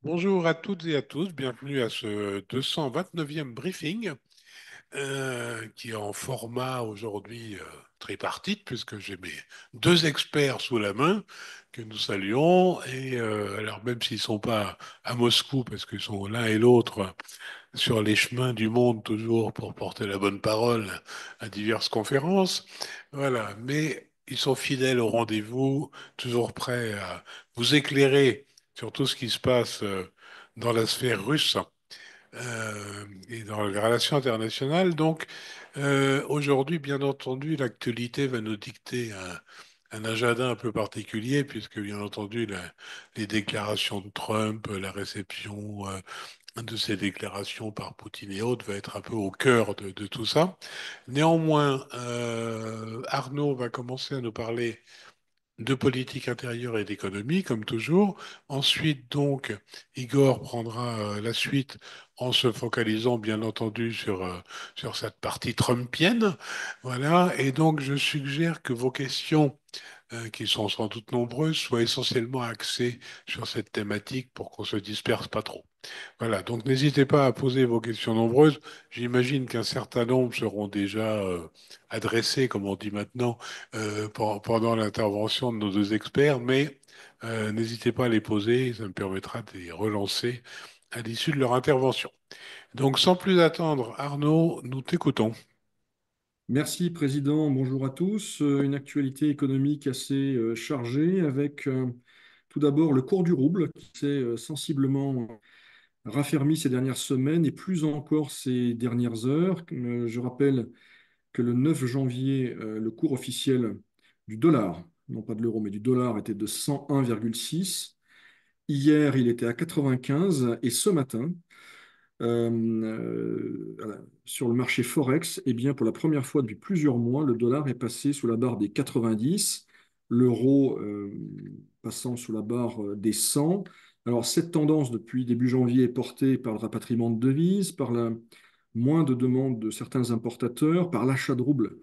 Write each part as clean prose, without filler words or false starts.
Bonjour à toutes et à tous, bienvenue à ce 229e briefing qui est en format aujourd'hui tripartite puisque j'ai mes deux experts sous la main que nous saluons et alors même s'ils sont pas à Moscou parce qu'ils sont l'un et l'autre sur les chemins du monde toujours pour porter la bonne parole à diverses conférences, voilà, mais ils sont fidèles au rendez-vous, toujours prêts à vous éclairer sur tout ce qui se passe dans la sphère russe et dans les relations internationales. Donc, aujourd'hui, bien entendu, l'actualité va nous dicter un agenda un peu particulier, puisque, bien entendu, les déclarations de Trump, la réception de ces déclarations par Poutine et autres va être un peu au cœur de tout ça. Néanmoins, Arnaud va commencer à nous parler de politique intérieure et d'économie, comme toujours. Ensuite, donc, Igor prendra la suite en se focalisant, bien entendu, sur cette partie trumpienne. Voilà. Et donc, je suggère que vos questions, qui sont sans doute nombreuses, soient essentiellement axées sur cette thématique pour qu'on se disperse pas trop. Voilà, donc n'hésitez pas à poser vos questions nombreuses. J'imagine qu'un certain nombre seront déjà adressées, comme on dit maintenant, pendant l'intervention de nos deux experts, mais n'hésitez pas à les poser, ça me permettra de les relancer à l'issue de leur intervention. Donc sans plus attendre, Arnaud, nous t'écoutons. Merci, Président. Bonjour à tous. Une actualité économique assez chargée avec tout d'abord le cours du rouble qui s'est sensiblement raffermi ces dernières semaines et plus encore ces dernières heures. Je rappelle que le 9 janvier, le cours officiel du dollar, non pas de l'euro, mais du dollar était de 101,6. Hier, il était à 95 et ce matin, voilà. Sur le marché Forex, eh bien, pour la première fois depuis plusieurs mois, le dollar est passé sous la barre des 90, l'euro passant sous la barre des 100. Alors, cette tendance depuis début janvier est portée par le rapatriement de devises, par la moins de demandes de certains importateurs, par l'achat de roubles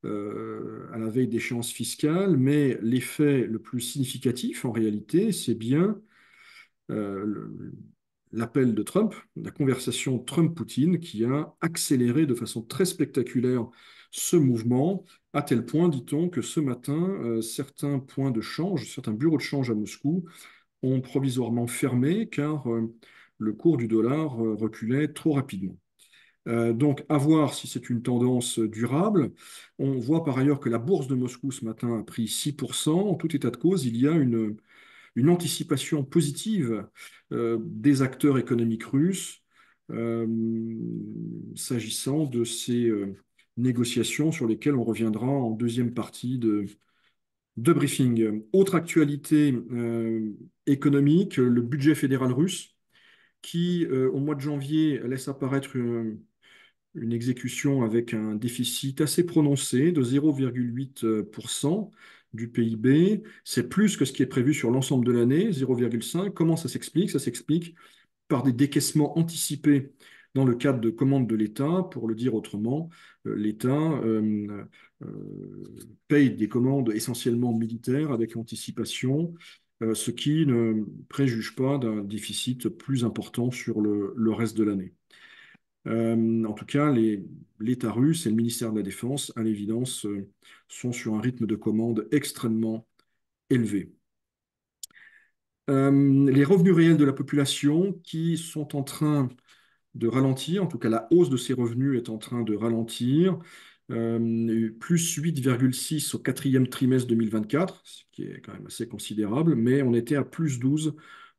à la veille d'échéances fiscales, mais l'effet le plus significatif en réalité, c'est bien l'appel de Trump, la conversation Trump-Poutine, qui a accéléré de façon très spectaculaire ce mouvement, à tel point, dit-on, que ce matin, certains points de change, certains bureaux de change à Moscou ont provisoirement fermé car le cours du dollar reculait trop rapidement. Donc, à voir si c'est une tendance durable. On voit par ailleurs que la bourse de Moscou ce matin a pris 6%. En tout état de cause, il y a une anticipation positive des acteurs économiques russes euh, s'agissant de ces négociations sur lesquelles on reviendra en deuxième partie de briefing. Autre actualité économique, le budget fédéral russe qui, au mois de janvier, laisse apparaître une exécution avec un déficit assez prononcé de 0,8% du PIB. C'est plus que ce qui est prévu sur l'ensemble de l'année, 0,5. Comment ça s'explique? Ça s'explique par des décaissements anticipés dans le cadre de commandes de l'État. Pour le dire autrement, l'État paye des commandes essentiellement militaires avec anticipation, ce qui ne préjuge pas d'un déficit plus important sur le reste de l'année. En tout cas, l'État russe et le ministère de la Défense, à l'évidence, sont sur un rythme de commande extrêmement élevé. Les revenus réels de la population qui sont en train de ralentir, en tout cas la hausse de ces revenus est en train de ralentir, plus 8,6 au quatrième trimestre 2024, ce qui est quand même assez considérable, mais on était à plus 12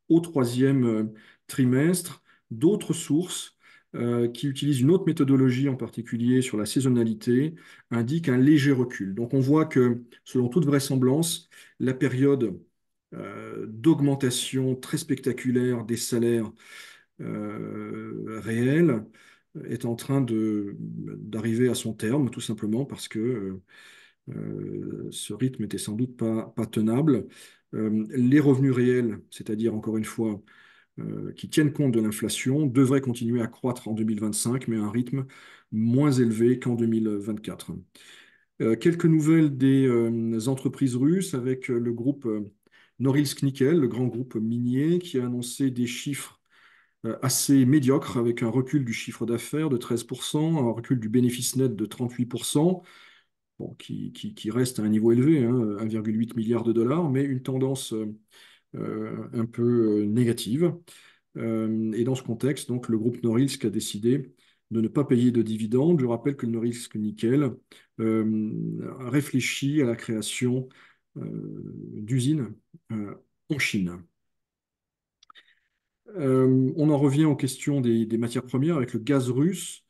au troisième trimestre. D'autres sources qui utilisent une autre méthodologie, en particulier sur la saisonnalité, indiquent un léger recul. Donc on voit que, selon toute vraisemblance, la période d'augmentation très spectaculaire des salaires réels est en train d'arriver à son terme, tout simplement parce que ce rythme était sans doute pas tenable. Les revenus réels, c'est-à-dire encore une fois qui tiennent compte de l'inflation, devraient continuer à croître en 2025, mais à un rythme moins élevé qu'en 2024. Quelques nouvelles des entreprises russes avec le groupe Norilsk Nickel, le grand groupe minier, qui a annoncé des chiffres assez médiocres, avec un recul du chiffre d'affaires de 13%, un recul du bénéfice net de 38%, bon, qui reste à un niveau élevé, hein, 1,8 milliard de dollars, mais une tendance un peu négative. Et dans ce contexte, donc, le groupe Norilsk a décidé de ne pas payer de dividendes. Je rappelle que le Norilsk Nickel réfléchit à la création d'usines en Chine. On en revient aux questions des matières premières avec le gaz russe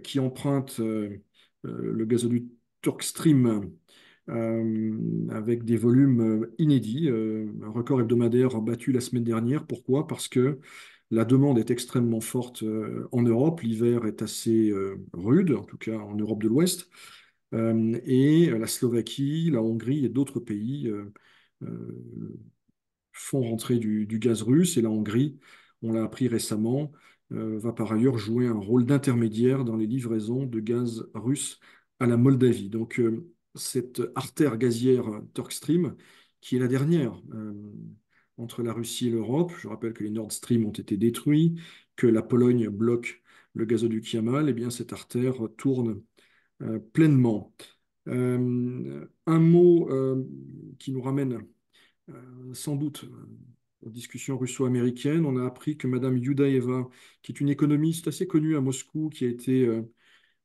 qui emprunte le gazoduc Turkstream avec des volumes inédits, un record hebdomadaire battu la semaine dernière. Pourquoi? Parce que la demande est extrêmement forte en Europe. L'hiver est assez rude, en tout cas en Europe de l'Ouest. Et la Slovaquie, la Hongrie et d'autres pays euh, font rentrer du gaz russe. Et la Hongrie, on l'a appris récemment, va par ailleurs jouer un rôle d'intermédiaire dans les livraisons de gaz russe à la Moldavie. Donc, cette artère gazière Turkstream, qui est la dernière entre la Russie et l'Europe, je rappelle que les Nord Stream ont été détruits, que la Pologne bloque le gazoduc Yamal, et bien cette artère tourne pleinement. Un mot qui nous ramène sans doute aux discussions russo-américaines. On a appris que Madame Yudaeva, qui est une économiste assez connue à Moscou, qui a été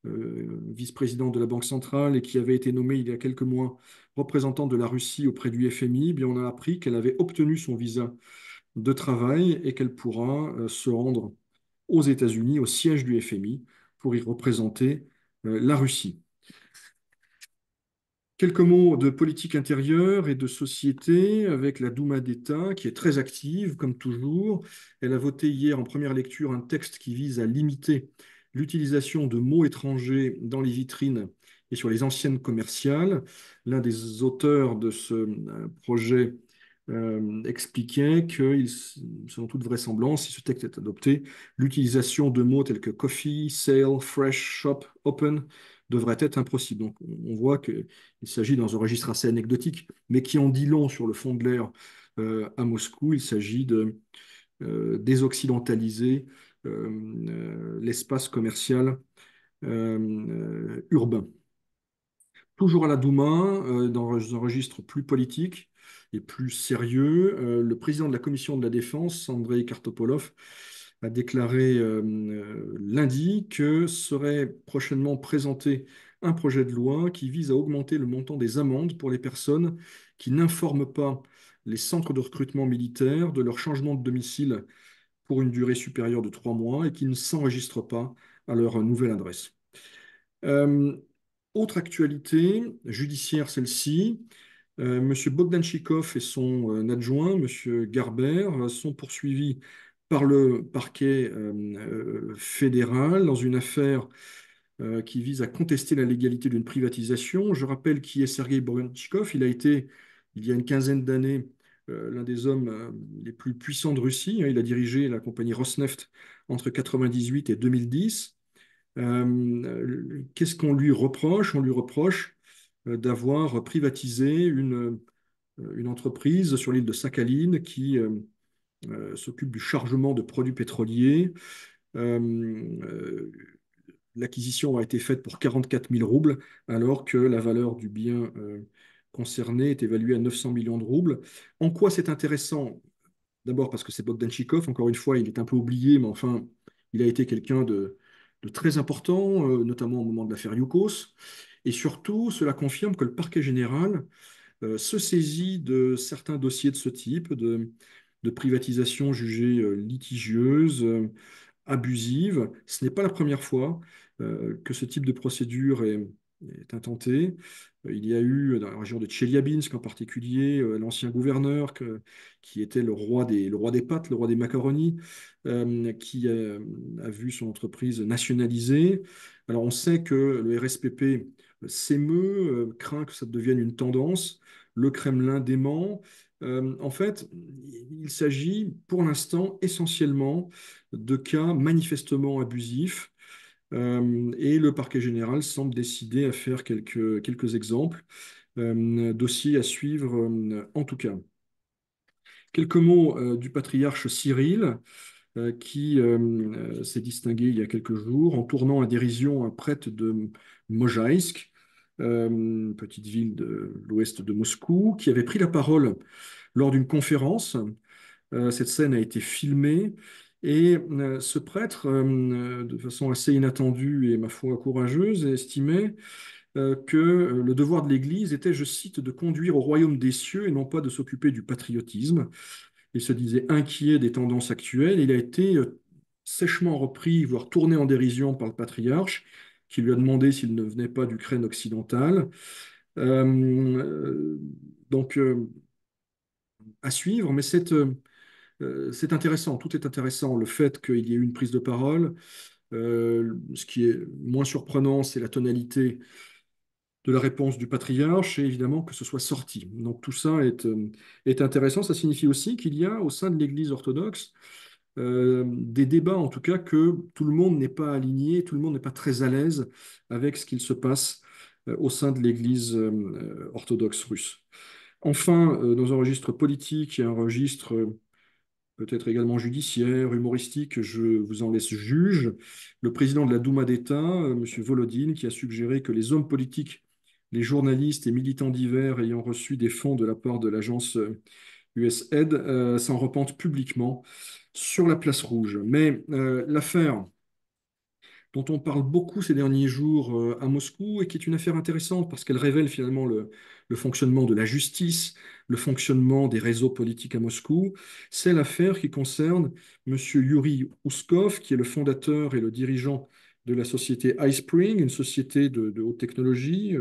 vice-présidente de la Banque centrale et qui avait été nommée il y a quelques mois représentante de la Russie auprès du FMI, eh bien on a appris qu'elle avait obtenu son visa de travail et qu'elle pourra se rendre aux États-Unis, au siège du FMI, pour y représenter la Russie. Quelques mots de politique intérieure et de société avec la Douma d'État qui est très active, comme toujours. Elle a voté hier en première lecture un texte qui vise à limiter l'utilisation de mots étrangers dans les vitrines et sur les anciennes commerciales. L'un des auteurs de ce projet expliquait que, selon toute vraisemblance, si ce texte est adopté, l'utilisation de mots tels que coffee, sale, fresh, shop, open devrait être impossible. Donc on voit qu'il s'agit dans un registre assez anecdotique, mais qui en dit long sur le fond de l'air à Moscou. Il s'agit de désoccidentaliser l'espace commercial urbain. Toujours à la Douma, dans un registre plus politique et plus sérieux, le président de la commission de la Défense, Andrei Kartopolov, a déclaré lundi que serait prochainement présenté un projet de loi qui vise à augmenter le montant des amendes pour les personnes qui n'informent pas les centres de recrutement militaire de leur changement de domicile pour une durée supérieure de 3 mois et qui ne s'enregistrent pas à leur nouvelle adresse. Euh, Autre actualité judiciaire, celle-ci. Monsieur Bogdanchikov et son adjoint, Monsieur Garber, sont poursuivis par le parquet fédéral dans une affaire qui vise à contester la légalité d'une privatisation. Je rappelle qui est Sergei Bogdanchikov. Il a été, il y a une quinzaine d'années, l'un des hommes les plus puissants de Russie. Il a dirigé la compagnie Rosneft entre 1998 et 2010. Qu'est-ce qu'on lui reproche? On lui reproche d'avoir privatisé une entreprise sur l'île de Sakhaline qui s'occupe du chargement de produits pétroliers. Euh, euh, L'acquisition a été faite pour 44 000 roubles, alors que la valeur du bien concerné est évaluée à 900 millions de roubles. En quoi c'est intéressant? D'abord parce que c'est Bogdanchikov, encore une fois, il est un peu oublié, mais enfin, il a été quelqu'un de très important, notamment au moment de l'affaire Yukos. Et surtout, cela confirme que le parquet général se saisit de certains dossiers de ce type, de privatisation jugée litigieuse, abusive. Ce n'est pas la première fois que ce type de procédure est intenté. Il y a eu dans la région de Tcheliabinsk en particulier l'ancien gouverneur qui était le roi des pâtes, le roi des macaronis, qui a vu son entreprise nationalisée. Alors on sait que le RSPP s'émeut, craint que ça devienne une tendance. Le Kremlin dément. En fait, il s'agit pour l'instant essentiellement de cas manifestement abusifs et le parquet général semble décidé à faire quelques exemples, dossiers à suivre en tout cas. Quelques mots du patriarche Cyril, qui s'est distingué il y a quelques jours en tournant à dérision un prêtre de Mojaïsk, petite ville de l'ouest de Moscou, qui avait pris la parole lors d'une conférence. Cette scène a été filmée et ce prêtre, de façon assez inattendue et ma foi courageuse, estimait que le devoir de l'Église était, je cite, de conduire au royaume des cieux et non pas de s'occuper du patriotisme. Il se disait inquiet des tendances actuelles. Il a été sèchement repris, voire tourné en dérision par le patriarche, qui lui a demandé s'il ne venait pas d'Ukraine occidentale. Euh, euh, donc, à suivre, mais c'est intéressant, tout est intéressant. Le fait qu'il y ait eu une prise de parole, ce qui est moins surprenant, c'est la tonalité de la réponse du patriarche et évidemment que ce soit sorti. Donc tout ça est intéressant. Ça signifie aussi qu'il y a au sein de l'Église orthodoxe des débats, en tout cas, que tout le monde n'est pas aligné, tout le monde n'est pas très à l'aise avec ce qu'il se passe au sein de l'Église orthodoxe russe. Enfin, dans un registre politique et un registre peut-être également judiciaire, humoristique, je vous en laisse juge. Le président de la Douma d'État, M. Volodine, qui a suggéré que les hommes politiques, les journalistes et militants divers ayant reçu des fonds de la part de l'agence USAID s'en repentent publiquement sur la place rouge. Mais l'affaire dont on parle beaucoup ces derniers jours à Moscou et qui est une affaire intéressante parce qu'elle révèle finalement le fonctionnement de la justice, le fonctionnement des réseaux politiques à Moscou. C'est l'affaire qui concerne M. Yuri Uskov, qui est le fondateur et le dirigeant de la société iSpring, une société de haute technologie.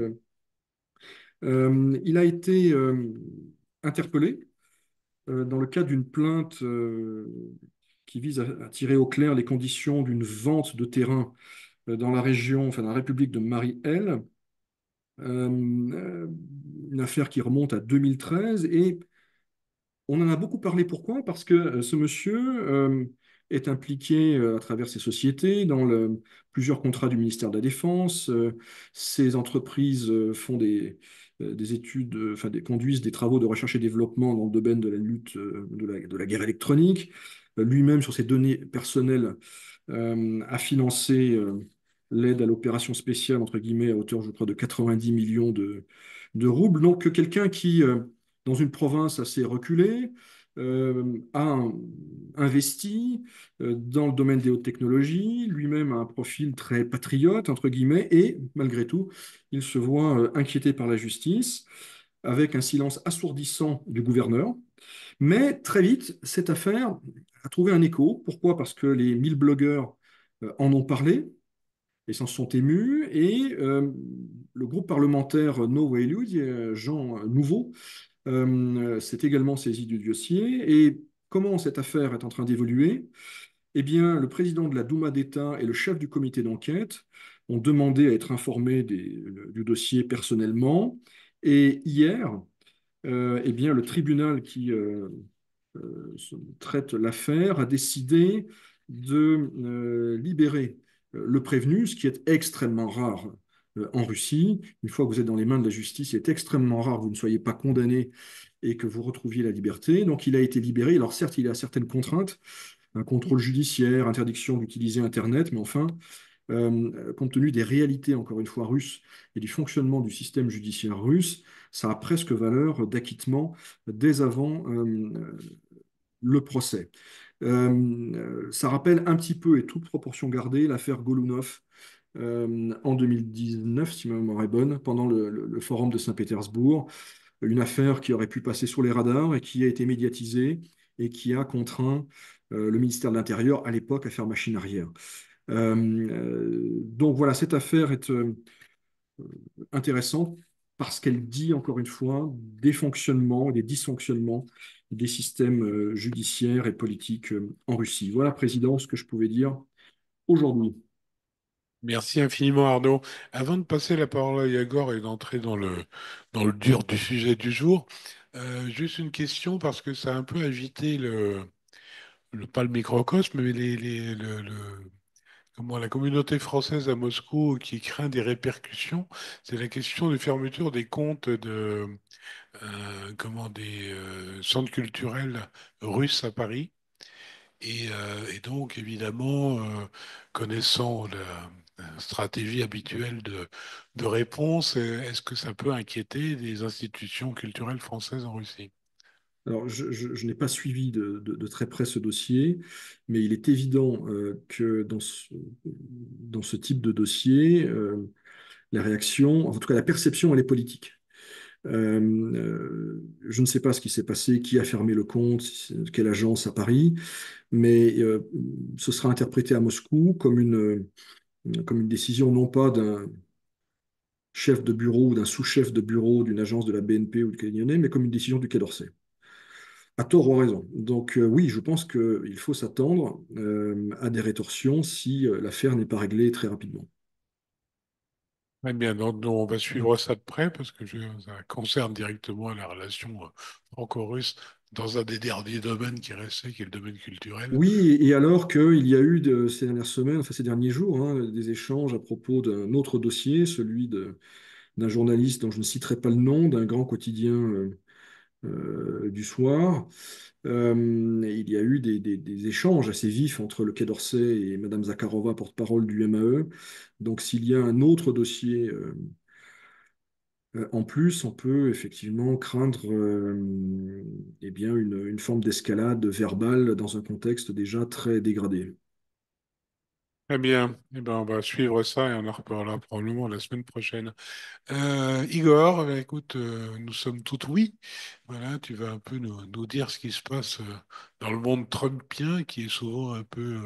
Il a été interpellé dans le cadre d'une plainte qui vise à tirer au clair les conditions d'une vente de terrain dans la région, enfin dans la République de Mari-El, une affaire qui remonte à 2013 et on en a beaucoup parlé. Pourquoi? Parce que ce monsieur est impliqué à travers ses sociétés dans plusieurs contrats du ministère de la Défense. Ces entreprises font des études, enfin conduisent des travaux de recherche et développement dans le domaine de la lutte de la guerre électronique. Lui-même, sur ses données personnelles, a financé l'aide à l'opération spéciale, entre guillemets, à hauteur, je crois, de 90 millions de roubles. Donc, quelqu'un qui, dans une province assez reculée, a investi dans le domaine des hautes technologies, lui-même a un profil très patriote, entre guillemets, et malgré tout, il se voit inquiété par la justice, avec un silence assourdissant du gouverneur. Mais très vite, cette affaire a trouvé un écho. Pourquoi? Parce que les 1000 blogueurs en ont parlé et s'en sont émus. Et le groupe parlementaire No Way Luj, Jean Nouveau, s'est également saisi du dossier. Et comment cette affaire est en train d'évoluer? Eh bien, le président de la Douma d'État et le chef du comité d'enquête ont demandé à être informés du dossier personnellement. Et hier, eh bien, le tribunal qui traite l'affaire a décidé de libérer le prévenu, ce qui est extrêmement rare en Russie. Une fois que vous êtes dans les mains de la justice, il est extrêmement rare que vous ne soyez pas condamné et que vous retrouviez la liberté. Donc il a été libéré. Alors certes, il a certaines contraintes, un contrôle judiciaire, interdiction d'utiliser Internet, mais enfin, compte tenu des réalités, encore une fois, russes et du fonctionnement du système judiciaire russe, ça a presque valeur d'acquittement dès avant le procès. Ça rappelle un petit peu, et toute proportion gardée, l'affaire Golunov en 2019, si ma mémoire est bonne, pendant le forum de Saint-Pétersbourg, une affaire qui aurait pu passer sous les radars et qui a été médiatisée et qui a contraint le ministère de l'Intérieur à l'époque à faire machine arrière. Donc voilà, cette affaire est intéressante parce qu'elle dit encore une fois des fonctionnements, des dysfonctionnements des systèmes judiciaires et politiques en Russie. Voilà, Président, ce que je pouvais dire aujourd'hui. Merci infiniment Arnaud. Avant de passer la parole à Yagor et d'entrer dans le dur du sujet du jour, juste une question parce que ça a un peu agité pas le microcosme, mais comment la communauté française à Moscou qui craint des répercussions, c'est la question de fermeture des comptes de comment des centres culturels russes à Paris. Et donc, évidemment, connaissant la stratégie habituelle de réponse, est-ce que ça peut inquiéter des institutions culturelles françaises en Russie? Alors, je n'ai pas suivi de très près ce dossier, mais il est évident que dans ce type de dossier, la réaction, en tout cas la perception, elle est politique. Je ne sais pas ce qui s'est passé, qui a fermé le compte, quelle agence à Paris, mais ce sera interprété à Moscou comme une décision non pas d'un chef de bureau ou d'un sous-chef de bureau d'une agence de la BNP ou du Crédit Lyonnais, mais comme une décision du Quai d'Orsay. À tort ou à raison. Donc oui, je pense qu'il faut s'attendre à des rétorsions si l'affaire n'est pas réglée très rapidement. Très bien, donc on va suivre ça de près parce que ça concerne directement la relation franco-russe dans un des derniers domaines qui est resté, qui est le domaine culturel. Oui, et alors qu'il y a eu ces dernières semaines, enfin ces derniers jours, hein, des échanges à propos d'un autre dossier, celui d'un journaliste dont je ne citerai pas le nom, d'un grand quotidien du soir. Il y a eu des échanges assez vifs entre le Quai d'Orsay et Madame Zakharova, porte-parole du MAE. Donc s'il y a un autre dossier en plus, on peut effectivement craindre eh bien une forme d'escalade verbale dans un contexte déjà très dégradé. Très bien, eh ben, on va suivre ça et on en reparlera probablement la semaine prochaine. Igor, écoute, nous sommes tout oui. Voilà, tu vas un peu nous dire ce qui se passe dans le monde trumpien, qui est souvent un peu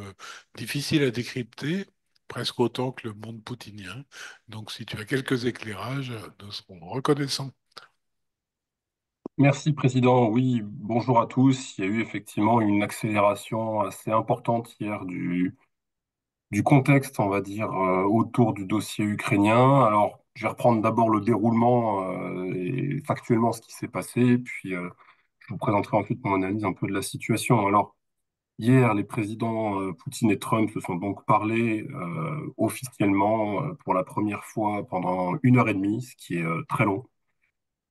difficile à décrypter, presque autant que le monde poutinien. Donc, si tu as quelques éclairages, nous serons reconnaissants. Merci, Président. Oui, bonjour à tous. Il y a eu effectivement une accélération assez importante hier du contexte, on va dire, autour du dossier ukrainien. Alors, je vais reprendre d'abord le déroulement et factuellement ce qui s'est passé, puis je vous présenterai ensuite mon analyse un peu de la situation. Alors, hier, les présidents Poutine et Trump se sont donc parlé officiellement pour la première fois pendant 1 heure et demie, ce qui est très long.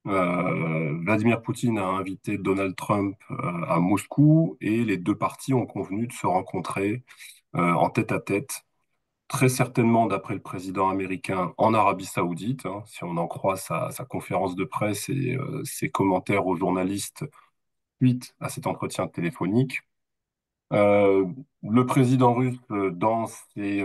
Vladimir Poutine a invité Donald Trump à Moscou et les deux parties ont convenu de se rencontrer en tête-à-tête, très certainement d'après le président américain en Arabie Saoudite, hein, si on en croit sa conférence de presse et ses commentaires aux journalistes suite à cet entretien téléphonique. Euh, le président russe, dans ses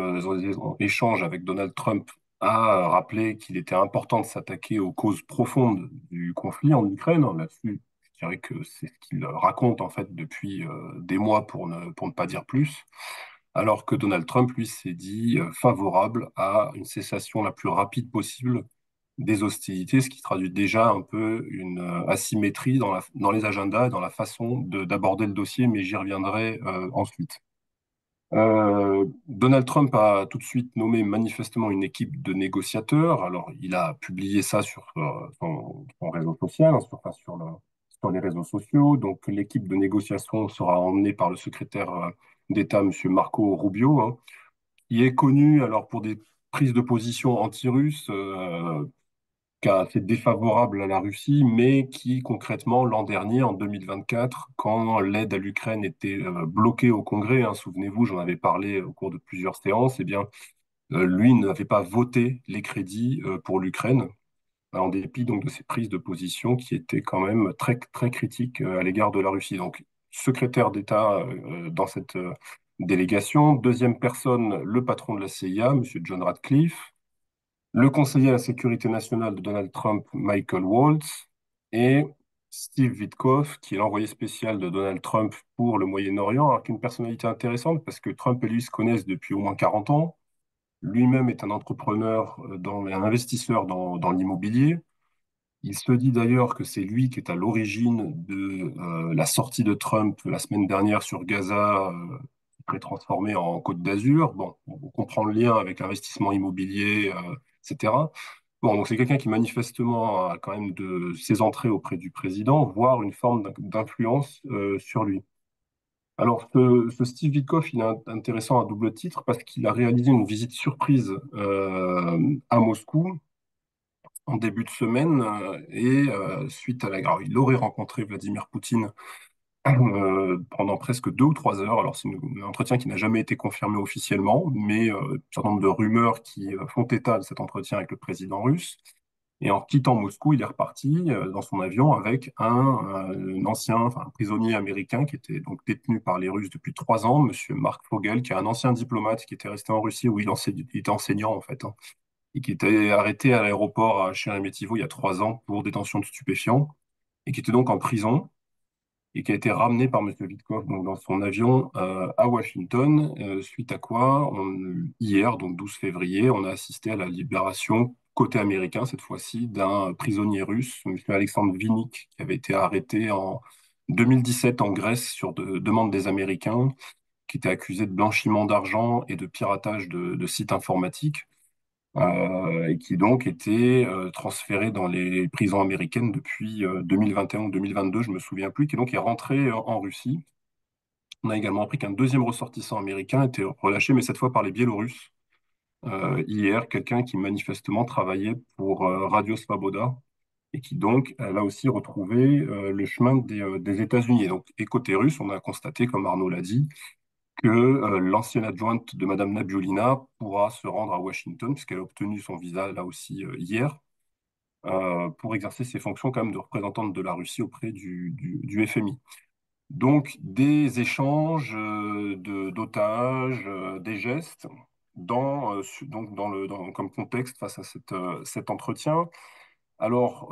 échanges avec Donald Trump, a rappelé qu'il était important de s'attaquer aux causes profondes du conflit en Ukraine. Là-dessus, je dirais que c'est ce qu'il raconte en fait depuis des mois pour ne pas dire plus. Alors que Donald Trump, lui, s'est dit favorable à une cessation la plus rapide possible des hostilités, ce qui traduit déjà un peu une asymétrie dans les agendas, dans la façon d'aborder le dossier, mais j'y reviendrai ensuite. Donald Trump a tout de suite nommé manifestement une équipe de négociateurs. Alors, il a publié ça sur son réseau social, hein, sur les réseaux sociaux. Donc, l'équipe de négociation sera emmenée par le secrétaire d'État, Monsieur Marco Rubio, hein, qui est connu alors pour des prises de position anti-russes, assez défavorable à la Russie, mais qui concrètement l'an dernier, en 2024, quand l'aide à l'Ukraine était bloquée au Congrès, hein, souvenez-vous, j'en avais parlé au cours de plusieurs séances, eh bien, lui n'avait pas voté les crédits pour l'Ukraine, en dépit donc de ses prises de position qui étaient quand même très très critiques à l'égard de la Russie. Donc, secrétaire d'État dans cette délégation. Deuxième personne, le patron de la CIA, Monsieur John Ratcliffe, le conseiller à la sécurité nationale de Donald Trump, Michael Waltz, et Steve Witkoff, qui est l'envoyé spécial de Donald Trump pour le Moyen-Orient, alors qui est une personnalité intéressante parce que Trump et lui se connaissent depuis au moins 40 ans. Lui-même est un entrepreneur, un investisseur dans l'immobilier. Il se dit d'ailleurs que c'est lui qui est à l'origine de la sortie de Trump la semaine dernière sur Gaza, transformée en Côte d'Azur. Bon, on comprend le lien avec l'investissement immobilier, etc. Bon, donc c'est quelqu'un qui manifestement a quand même de ses entrées auprès du président, voire une forme d'influence sur lui. Alors, ce Steve Witkoff, il est intéressant à double titre parce qu'il a réalisé une visite surprise à Moscou en début de semaine suite à la... Alors, il aurait rencontré Vladimir Poutine pendant presque 2 ou 3 heures. Alors, c'est un entretien qui n'a jamais été confirmé officiellement, mais un certain nombre de rumeurs qui font état de cet entretien avec le président russe. Et en quittant Moscou, il est reparti dans son avion avec un ancien, enfin, un prisonnier américain qui était donc détenu par les Russes depuis 3 ans, Monsieur Mark Fogel, qui est un ancien diplomate qui était resté en Russie où il était enseignant en fait, hein, et qui était arrêté à l'aéroport à Sheremetyevo il y a 3 ans pour détention de stupéfiants et qui était donc en prison et qui a été ramené par Monsieur Witkoff donc dans son avion à Washington, suite à quoi, hier, donc 12 février, on a assisté à la libération, côté américain cette fois-ci, d'un prisonnier russe, Monsieur Alexandre Vinnik, qui avait été arrêté en 2017 en Grèce sur demande des Américains, qui était accusé de blanchiment d'argent et de piratage de sites informatiques et qui donc était transféré dans les prisons américaines depuis 2021 ou 2022, je me souviens plus, qui donc est rentré en Russie. On a également appris qu'un deuxième ressortissant américain était relâché, mais cette fois par les Biélorusses. Hier, quelqu'un qui manifestement travaillait pour Radio Svoboda et qui donc a là aussi retrouvé le chemin des États-Unis. Donc, et côté russe, on a constaté, comme Arnaud l'a dit, que l'ancienne adjointe de Madame Nabiulina pourra se rendre à Washington, puisqu'elle a obtenu son visa là aussi hier, pour exercer ses fonctions quand même de représentante de la Russie auprès du FMI. Donc des échanges d'otages, des gestes, donc comme contexte face à cet entretien. Alors,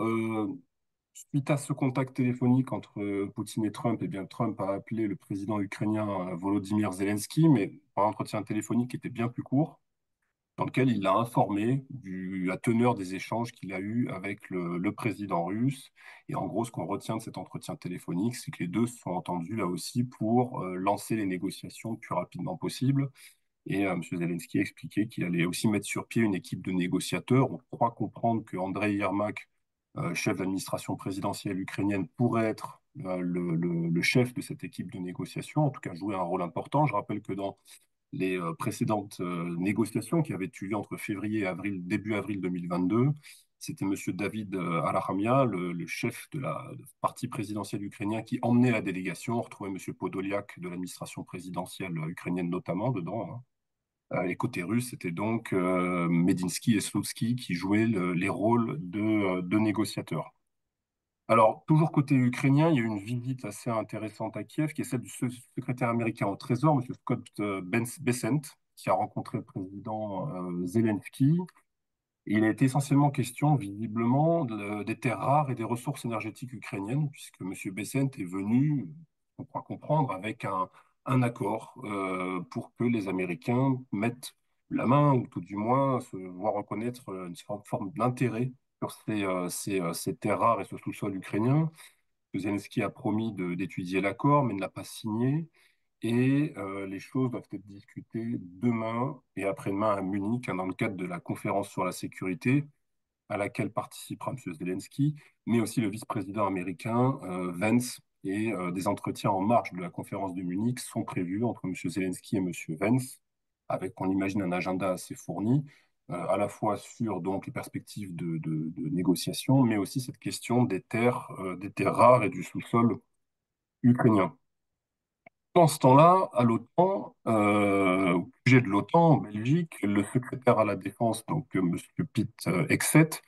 suite à ce contact téléphonique entre Poutine et Trump, eh bien, Trump a appelé le président ukrainien Volodymyr Zelensky, mais un entretien téléphonique qui était bien plus court, dans lequel il l'a informé de la teneur des échanges qu'il a eus avec le président russe. Et en gros, ce qu'on retient de cet entretien téléphonique, c'est que les deux se sont entendus là aussi pour lancer les négociations le plus rapidement possible. Et M. Zelensky a expliqué qu'il allait aussi mettre sur pied une équipe de négociateurs. On croit comprendre que Andrei Yermak, chef d'administration présidentielle ukrainienne, pourrait être le chef de cette équipe de négociation, en tout cas jouer un rôle important. Je rappelle que dans les précédentes négociations qui avaient eu lieu entre février et avril, début avril 2022, c'était M. David Alakhamia, le chef de la parti présidentiel ukrainien, qui emmenait la délégation. On retrouvait M. Podolyak de l'administration présidentielle ukrainienne notamment dedans, hein. Et côté russe, c'était donc Medinsky et Slutsky qui jouaient les rôles de négociateurs. Alors, toujours côté ukrainien, il y a eu une visite assez intéressante à Kiev, qui est celle du secrétaire américain au Trésor, M. Scott Bessent, qui a rencontré le président Zelensky. Et il a été essentiellement question, visiblement, des terres rares et des ressources énergétiques ukrainiennes, puisque M. Bessent est venu, on croit comprendre, avec un accord pour que les Américains mettent la main, ou tout du moins se voient reconnaître une forme d'intérêt sur ces terres rares et ce sous-sol ukrainien. Zelensky a promis d'étudier l'accord, mais ne l'a pas signé. Et les choses doivent être discutées demain et après-demain à Munich, hein, dans le cadre de la conférence sur la sécurité, à laquelle participera M. Zelensky, mais aussi le vice-président américain Vance. Et des entretiens en marge de la conférence de Munich sont prévus entre M. Zelensky et M. Vance, avec, on imagine, un agenda assez fourni, à la fois sur donc, les perspectives de négociation, mais aussi cette question des terres rares et du sous-sol ukrainien. Dans ce temps-là, à l'OTAN, au sujet de l'OTAN en Belgique, le secrétaire à la Défense, donc M. Pete Hegseth,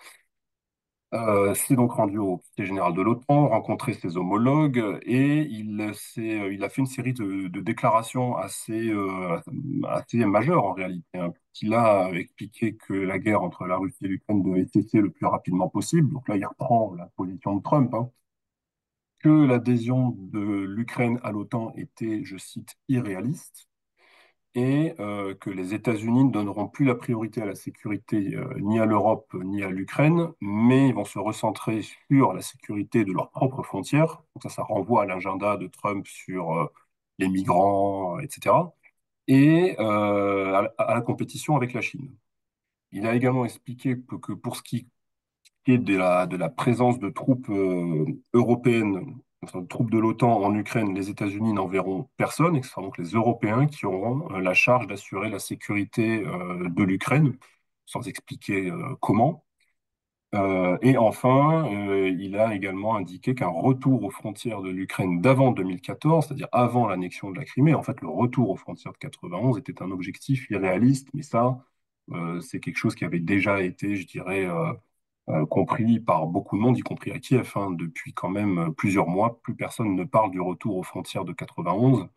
s'est donc rendu au quartier général de l'OTAN, rencontré ses homologues et il a fait une série de déclarations assez majeures en réalité, hein. Il a expliqué que la guerre entre la Russie et l'Ukraine devait cesser le plus rapidement possible. Donc là, il reprend la position de Trump, hein, que l'adhésion de l'Ukraine à l'OTAN était, je cite, irréaliste et que les États-Unis ne donneront plus la priorité à la sécurité ni à l'Europe ni à l'Ukraine, mais ils vont se recentrer sur la sécurité de leurs propres frontières. Donc ça renvoie à l'agenda de Trump sur les migrants, etc. Et à la compétition avec la Chine. Il a également expliqué que pour ce qui est de la présence de troupes européennes troupes de l'OTAN en Ukraine, les États-Unis n'enverront personne, et que ce sera donc les Européens qui auront la charge d'assurer la sécurité de l'Ukraine, sans expliquer comment. Et enfin, il a également indiqué qu'un retour aux frontières de l'Ukraine d'avant 2014, c'est-à-dire avant l'annexion de la Crimée, en fait, le retour aux frontières de 91 était un objectif irréaliste, mais ça, c'est quelque chose qui avait déjà été, je dirais, compris par beaucoup de monde, y compris à Kiev, hein. Depuis quand même plusieurs mois, plus personne ne parle du retour aux frontières de 91.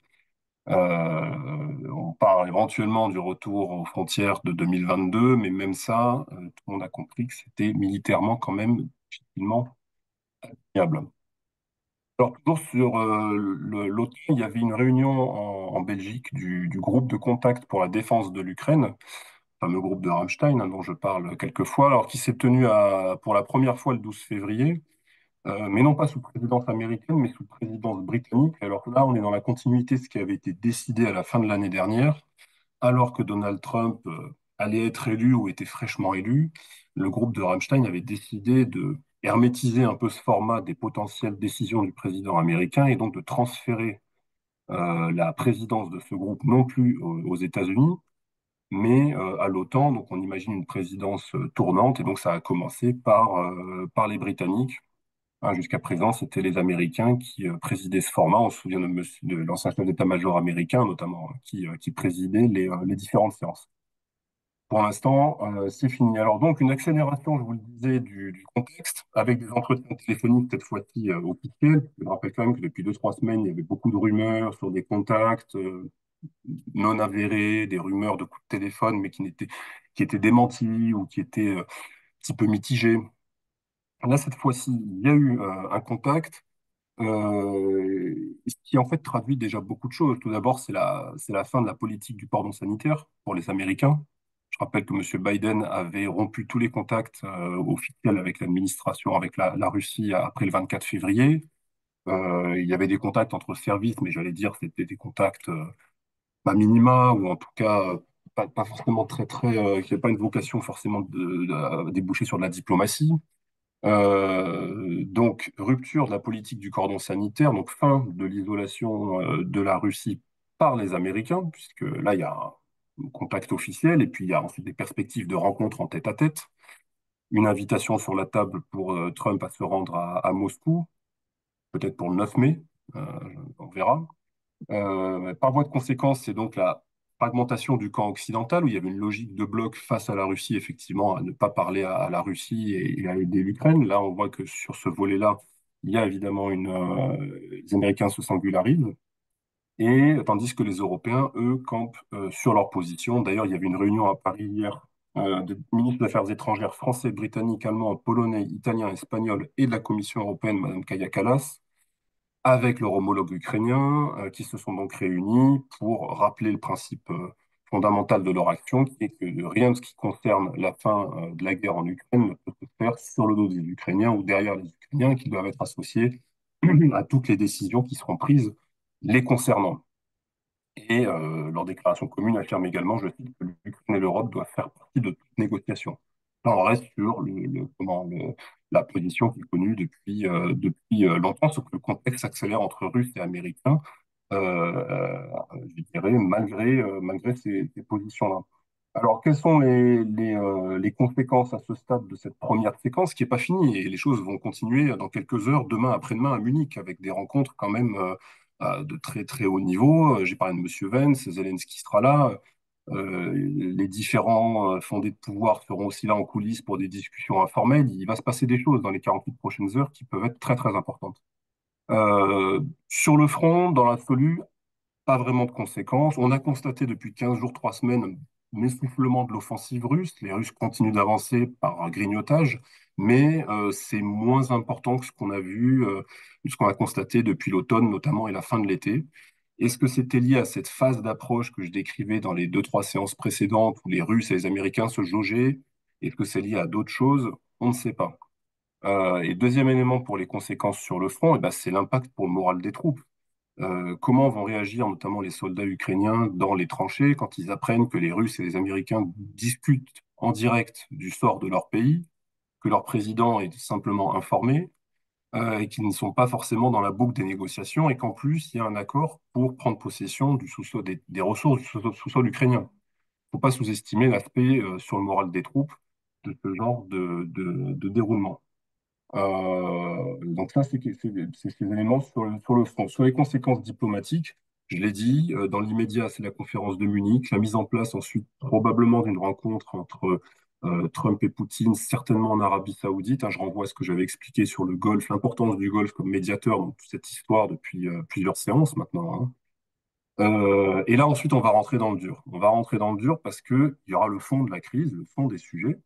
On parle éventuellement du retour aux frontières de 2022, mais même ça, tout le monde a compris que c'était militairement quand même difficilement viable. Alors, toujours sur l'OTAN, il y avait une réunion en Belgique du groupe de contact pour la défense de l'Ukraine, le fameux groupe de Ramstein, hein, dont je parle quelques fois, alors qui s'est tenu pour la première fois le 12 février, mais non pas sous présidence américaine, mais sous présidence britannique. Alors là, on est dans la continuité de ce qui avait été décidé à la fin de l'année dernière, alors que Donald Trump allait être élu ou était fraîchement élu. Le groupe de Ramstein avait décidé de hermétiser un peu ce format des potentielles décisions du président américain et donc de transférer la présidence de ce groupe non plus aux États-Unis, mais à l'OTAN. Donc on imagine une présidence tournante et donc ça a commencé par les Britanniques. Hein, jusqu'à présent, c'était les Américains qui présidaient ce format. On se souvient de l'ancien chef d'état-major américain, notamment, qui présidait les différentes séances. Pour l'instant, c'est fini. Alors donc, une accélération, je vous le disais, du contexte, avec des entretiens téléphoniques, cette fois-ci officiels. Je rappelle quand même que depuis 2, 3 semaines, il y avait beaucoup de rumeurs sur des contacts non avérés, des rumeurs de coups de téléphone, mais qui étaient démentis ou qui étaient un petit peu mitigés. Là, cette fois-ci, il y a eu un contact. Ce qui en fait traduit déjà beaucoup de choses. Tout d'abord, c'est la fin de la politique du cordon sanitaire pour les Américains. Je rappelle que M. Biden avait rompu tous les contacts officiels avec l'administration, avec la Russie après le 24 février. Il y avait des contacts entre services, mais j'allais dire c'était des contacts pas minima, ou en tout cas pas forcément qui n'avaient pas une vocation forcément de déboucher sur de la diplomatie. Donc, rupture de la politique du cordon sanitaire, donc fin de l'isolation de la Russie par les Américains, puisque là, il y a un contact officiel, et puis il y a ensuite des perspectives de rencontres en tête-à-tête, une invitation sur la table pour Trump à se rendre à Moscou, peut-être pour le 9 mai, euh, on verra. Par voie de conséquence, c'est donc la fragmentation du camp occidental, où il y avait une logique de bloc face à la Russie, effectivement, à ne pas parler à la Russie et à aider l'Ukraine. Là, on voit que sur ce volet-là, il y a évidemment les Américains se singularisent, et tandis que les Européens, eux, campent sur leur position. D'ailleurs, il y avait une réunion à Paris hier des ministres des Affaires étrangères français, britanniques, allemands, polonais, italiens, espagnols et de la Commission européenne, Madame Kaja Kallas, avec leur homologue ukrainien, qui se sont donc réunis pour rappeler le principe fondamental de leur action, qui est que rien de ce qui concerne la fin de la guerre en Ukraine ne peut se faire sur le dos des Ukrainiens ou derrière les Ukrainiens, qui doivent être associés à toutes les décisions qui seront prises les concernant. Et leur déclaration commune affirme également, je cite, que l'Ukraine et l'Europe doivent faire partie de toute négociation. Là, on reste sur la position qui est connue depuis longtemps, sauf que le contexte s'accélère entre Russes et Américains, je dirais, malgré ces positions-là. Alors, quelles sont les conséquences à ce stade de cette première séquence qui n'est pas finie? Et les choses vont continuer dans quelques heures, demain, après-demain, à Munich, avec des rencontres quand même de très très haut niveau. J'ai parlé de M. Vance, Zelensky sera là. Les différents fondés de pouvoir seront aussi là en coulisses pour des discussions informelles. Il va se passer des choses dans les 48 prochaines heures qui peuvent être très très importantes. Sur le front, dans l'absolu, pas vraiment de conséquences. On a constaté depuis 15 jours, 3 semaines, l'essoufflement de l'offensive russe. Les Russes continuent d'avancer par grignotage, mais c'est moins important que ce qu'on a vu, ce qu'on a constaté depuis l'automne notamment et la fin de l'été. Est-ce que c'était lié à cette phase d'approche que je décrivais dans les 2, 3 séances précédentes où les Russes et les Américains se jaugeaient? Est-ce que c'est lié à d'autres choses? On ne sait pas. Et deuxième élément pour les conséquences sur le front, eh ben, c'est l'impact pour le moral des troupes. Comment vont réagir notamment les soldats ukrainiens dans les tranchées quand ils apprennent que les Russes et les Américains discutent en direct du sort de leur pays, que leur président est simplement informé, et qui ne sont pas forcément dans la boucle des négociations, et qu'en plus, il y a un accord pour prendre possession du sous-sol, des ressources du sous-sol ukrainien. Il ne faut pas sous-estimer l'aspect sur le moral des troupes de ce genre de déroulement. Donc ça, c'est ces éléments sur le front. Sur les conséquences diplomatiques, je l'ai dit, dans l'immédiat, c'est la conférence de Munich, la mise en place ensuite probablement d'une rencontre entre Trump et Poutine, certainement en Arabie Saoudite. Hein, je renvoie à ce que j'avais expliqué sur le Golfe, l'importance du Golfe comme médiateur dans toute cette histoire depuis plusieurs séances maintenant. Hein. Et là, ensuite, on va rentrer dans le dur. On va rentrer dans le dur parce que il y aura le fond de la crise, le fond des sujets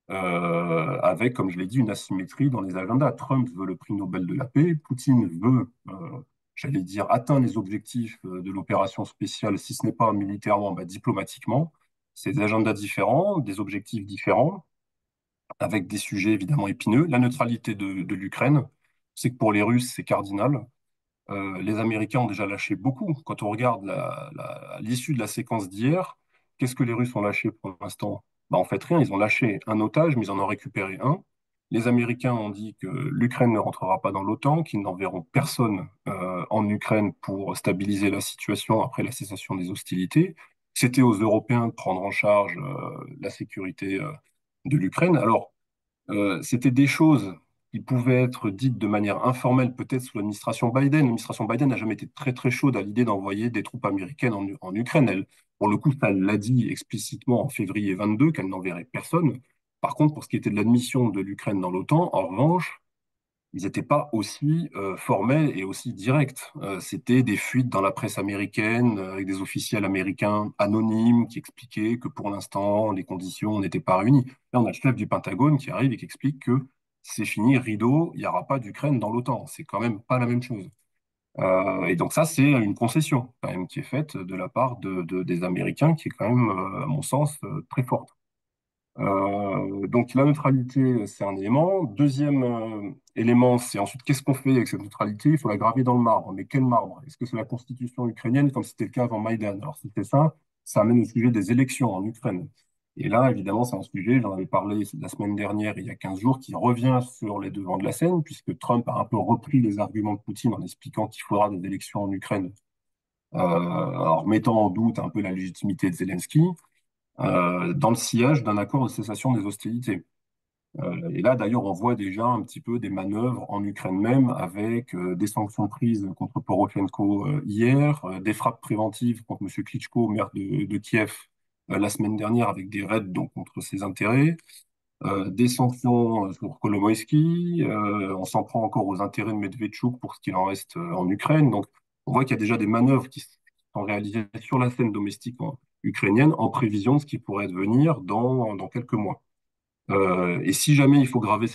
avec, comme je l'ai dit, une asymétrie dans les agendas. Trump veut le prix Nobel de la paix, Poutine veut, j'allais dire, atteindre les objectifs de l'opération spéciale, si ce n'est pas militairement, bah, diplomatiquement. C'est des agendas différents, des objectifs différents, avec des sujets évidemment épineux. La neutralité de l'Ukraine, c'est que pour les Russes, c'est cardinal. Les Américains ont déjà lâché beaucoup. Quand on regarde l'issue de la séquence d'hier, qu'est-ce que les Russes ont lâché pour l'instant? Bah, en fait, rien. Ils ont lâché un otage, mais ils en ont récupéré un. Les Américains ont dit que l'Ukraine ne rentrera pas dans l'OTAN, qu'ils n'enverront personne en Ukraine pour stabiliser la situation après la cessation des hostilités. C'était aux Européens de prendre en charge la sécurité de l'Ukraine. Alors, c'était des choses qui pouvaient être dites de manière informelle, peut-être sous l'administration Biden. L'administration Biden n'a jamais été très très chaude à l'idée d'envoyer des troupes américaines en Ukraine. Elle, pour le coup, ça elle l'a dit explicitement en février 22 qu'elle n'enverrait personne. Par contre, pour ce qui était de l'admission de l'Ukraine dans l'OTAN, en revanche, ils n'étaient pas aussi formels et aussi directs. C'était des fuites dans la presse américaine avec des officiels américains anonymes qui expliquaient que pour l'instant, les conditions n'étaient pas réunies. Là, on a le chef du Pentagone qui arrive et qui explique que c'est fini, rideau, il n'y aura pas d'Ukraine dans l'OTAN. C'est quand même pas la même chose. Et donc ça, c'est une concession quand même qui est faite de la part des Américains, qui est quand même, à mon sens, très forte. Donc la neutralité, c'est un élément. Deuxième élément, c'est ensuite qu'est-ce qu'on fait avec cette neutralité? Il faut la graver dans le marbre. Mais quel marbre? Est-ce que c'est la constitution ukrainienne comme c'était le cas avant Maïdan? Alors si c'est ça, ça amène au sujet des élections en Ukraine. Et là, évidemment, c'est un sujet, j'en avais parlé la semaine dernière, il y a 15 jours, qui revient sur les devants de la scène, puisque Trump a un peu repris les arguments de Poutine en expliquant qu'il faudra des élections en Ukraine, en remettant en doute un peu la légitimité de Zelensky dans le sillage d'un accord de cessation des hostilités. Et là, d'ailleurs, on voit déjà un petit peu des manœuvres en Ukraine même, avec des sanctions prises contre Poroshenko hier, des frappes préventives contre M. Klitschko, maire de Kiev, la semaine dernière, avec des raids donc, contre ses intérêts, des sanctions sur Kolomoïski, on s'en prend encore aux intérêts de Medvedchuk pour ce qu'il en reste en Ukraine. Donc, on voit qu'il y a déjà des manœuvres qui sont réalisées sur la scène domestique ukrainienne en prévision de ce qui pourrait advenir dans quelques mois. Et si jamais il faut graver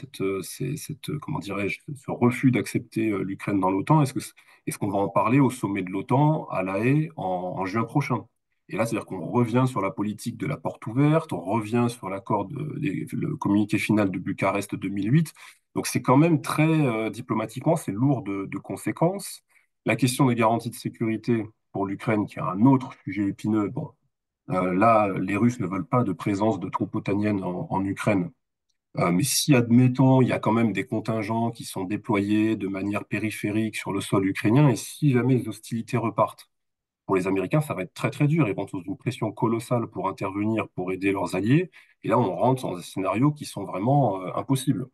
comment dirais-je, ce refus d'accepter l'Ukraine dans l'OTAN, est-ce qu'on va en parler au sommet de l'OTAN à La Haye en juin prochain? Et là, c'est-à-dire qu'on revient sur la politique de la porte ouverte, on revient sur le communiqué final de Bucarest 2008. Donc c'est quand même très diplomatiquement, c'est lourd de conséquences. La question des garanties de sécurité pour l'Ukraine, qui est un autre sujet épineux, bon, là, les Russes ne veulent pas de présence de troupes otaniennes en Ukraine. Mais si, admettons, il y a quand même des contingents qui sont déployés de manière périphérique sur le sol ukrainien, et si jamais les hostilités repartent, pour les Américains, ça va être très très dur. Ils vont sous une pression colossale pour intervenir, pour aider leurs alliés. Et là, on rentre dans des scénarios qui sont vraiment impossibles.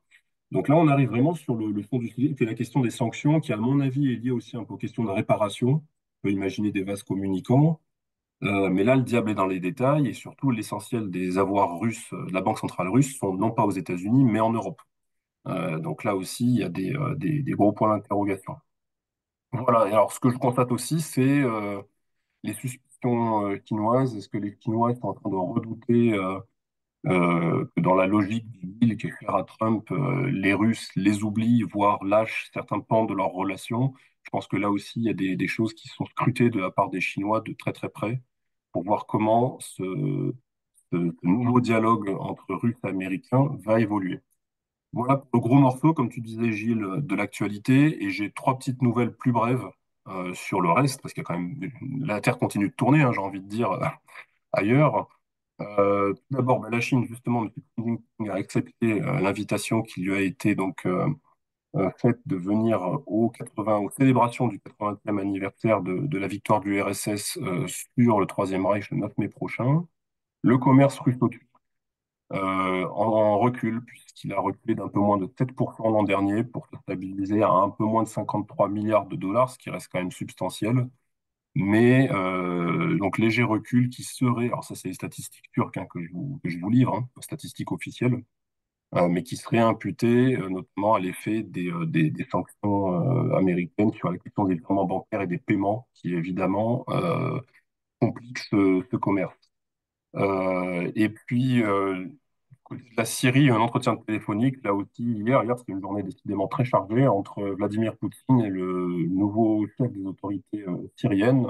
Donc là, on arrive vraiment sur le fond du sujet, qui est la question des sanctions, qui, à mon avis, est liée aussi un peu aux questions de réparation. On peut imaginer des vases communicants. Mais là, le diable est dans les détails et surtout, l'essentiel des avoirs russes, de la Banque centrale russe, sont non pas aux États-Unis, mais en Europe. Donc là aussi, il y a des gros points d'interrogation. Voilà. Et alors, ce que je constate aussi, c'est les suspicions chinoises. Est-ce que les Chinois sont en train de redouter que dans la logique du deal qui est cher à Trump, les Russes les oublient, voire lâchent certains pans de leurs relations? Je pense que là aussi, il y a des choses qui sont scrutées de la part des Chinois de très très près pour voir comment ce nouveau dialogue entre Russes et Américains va évoluer. Voilà pour le gros morceau, comme tu disais, Gilles, de l'actualité. Et j'ai trois petites nouvelles plus brèves sur le reste, parce qu'il y a quand même la Terre continue de tourner, hein, j'ai envie de dire, ailleurs. Tout d'abord, la Chine, justement, M. Xi Jinping a accepté l'invitation qui lui a été donc fait de venir aux célébrations du 80e anniversaire de la victoire du RSS sur le Troisième Reich le 9 mai prochain, le commerce russo-turc en recul, puisqu'il a reculé d'un peu moins de 7% l'an dernier pour se stabiliser à un peu moins de 53 milliards de dollars, ce qui reste quand même substantiel. Mais donc léger recul qui serait, alors ça c'est les statistiques turques hein, que je vous livre, hein, statistiques officielles, mais qui serait imputé notamment à l'effet des sanctions américaines sur la question des virements bancaires et des paiements, qui évidemment compliquent ce commerce. Et puis, côté de la Syrie, un entretien téléphonique, là aussi, hier c'était une journée décidément très chargée entre Vladimir Poutine et le nouveau chef des autorités syriennes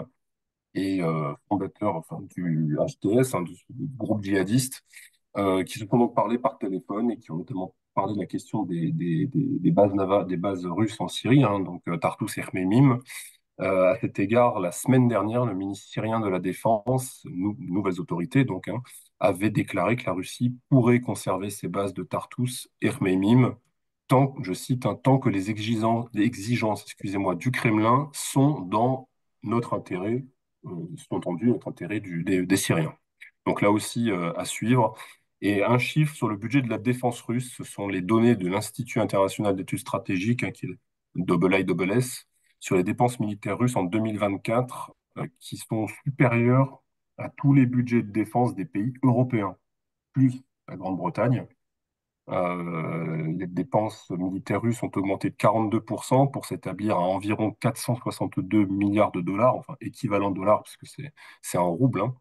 et fondateur enfin, du HTS, hein, du groupe djihadiste, qui se sont donc parlé par téléphone et qui ont notamment parlé de la question des bases navales, des bases russes en Syrie, hein, donc Tartus et Khmeimim. À cet égard, la semaine dernière, le ministre syrien de la Défense, nouvelles autorités donc, hein, avait déclaré que la Russie pourrait conserver ses bases de Tartus et Khmeimim tant, je cite, hein, tant que les exigences, excusez-moi, du Kremlin sont dans notre intérêt, sont entendu notre intérêt des Syriens. Donc là aussi, à suivre. Et un chiffre sur le budget de la défense russe, ce sont les données de l'Institut international d'études stratégiques, hein, qui est IIS, sur les dépenses militaires russes en 2024, qui sont supérieures à tous les budgets de défense des pays européens, plus la Grande-Bretagne. Les dépenses militaires russes ont augmenté de 42% pour s'établir à environ 462 milliards de dollars, enfin équivalent dollars, parce que c'est en rouble, hein.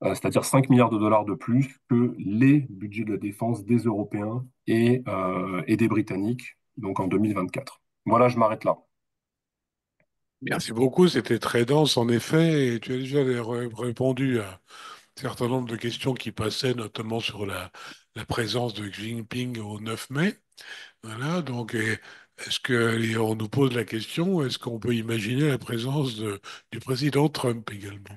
C'est-à-dire 5 milliards de dollars de plus que les budgets de la défense des Européens et des Britanniques, donc en 2024. Voilà, je m'arrête là. Merci beaucoup, c'était très dense en effet, et tu as déjà répondu à un certain nombre de questions qui passaient, notamment sur la présence de Xi Jinping au 9 mai. Voilà, donc et on nous pose la question, est-ce qu'on peut imaginer la présence du président Trump également?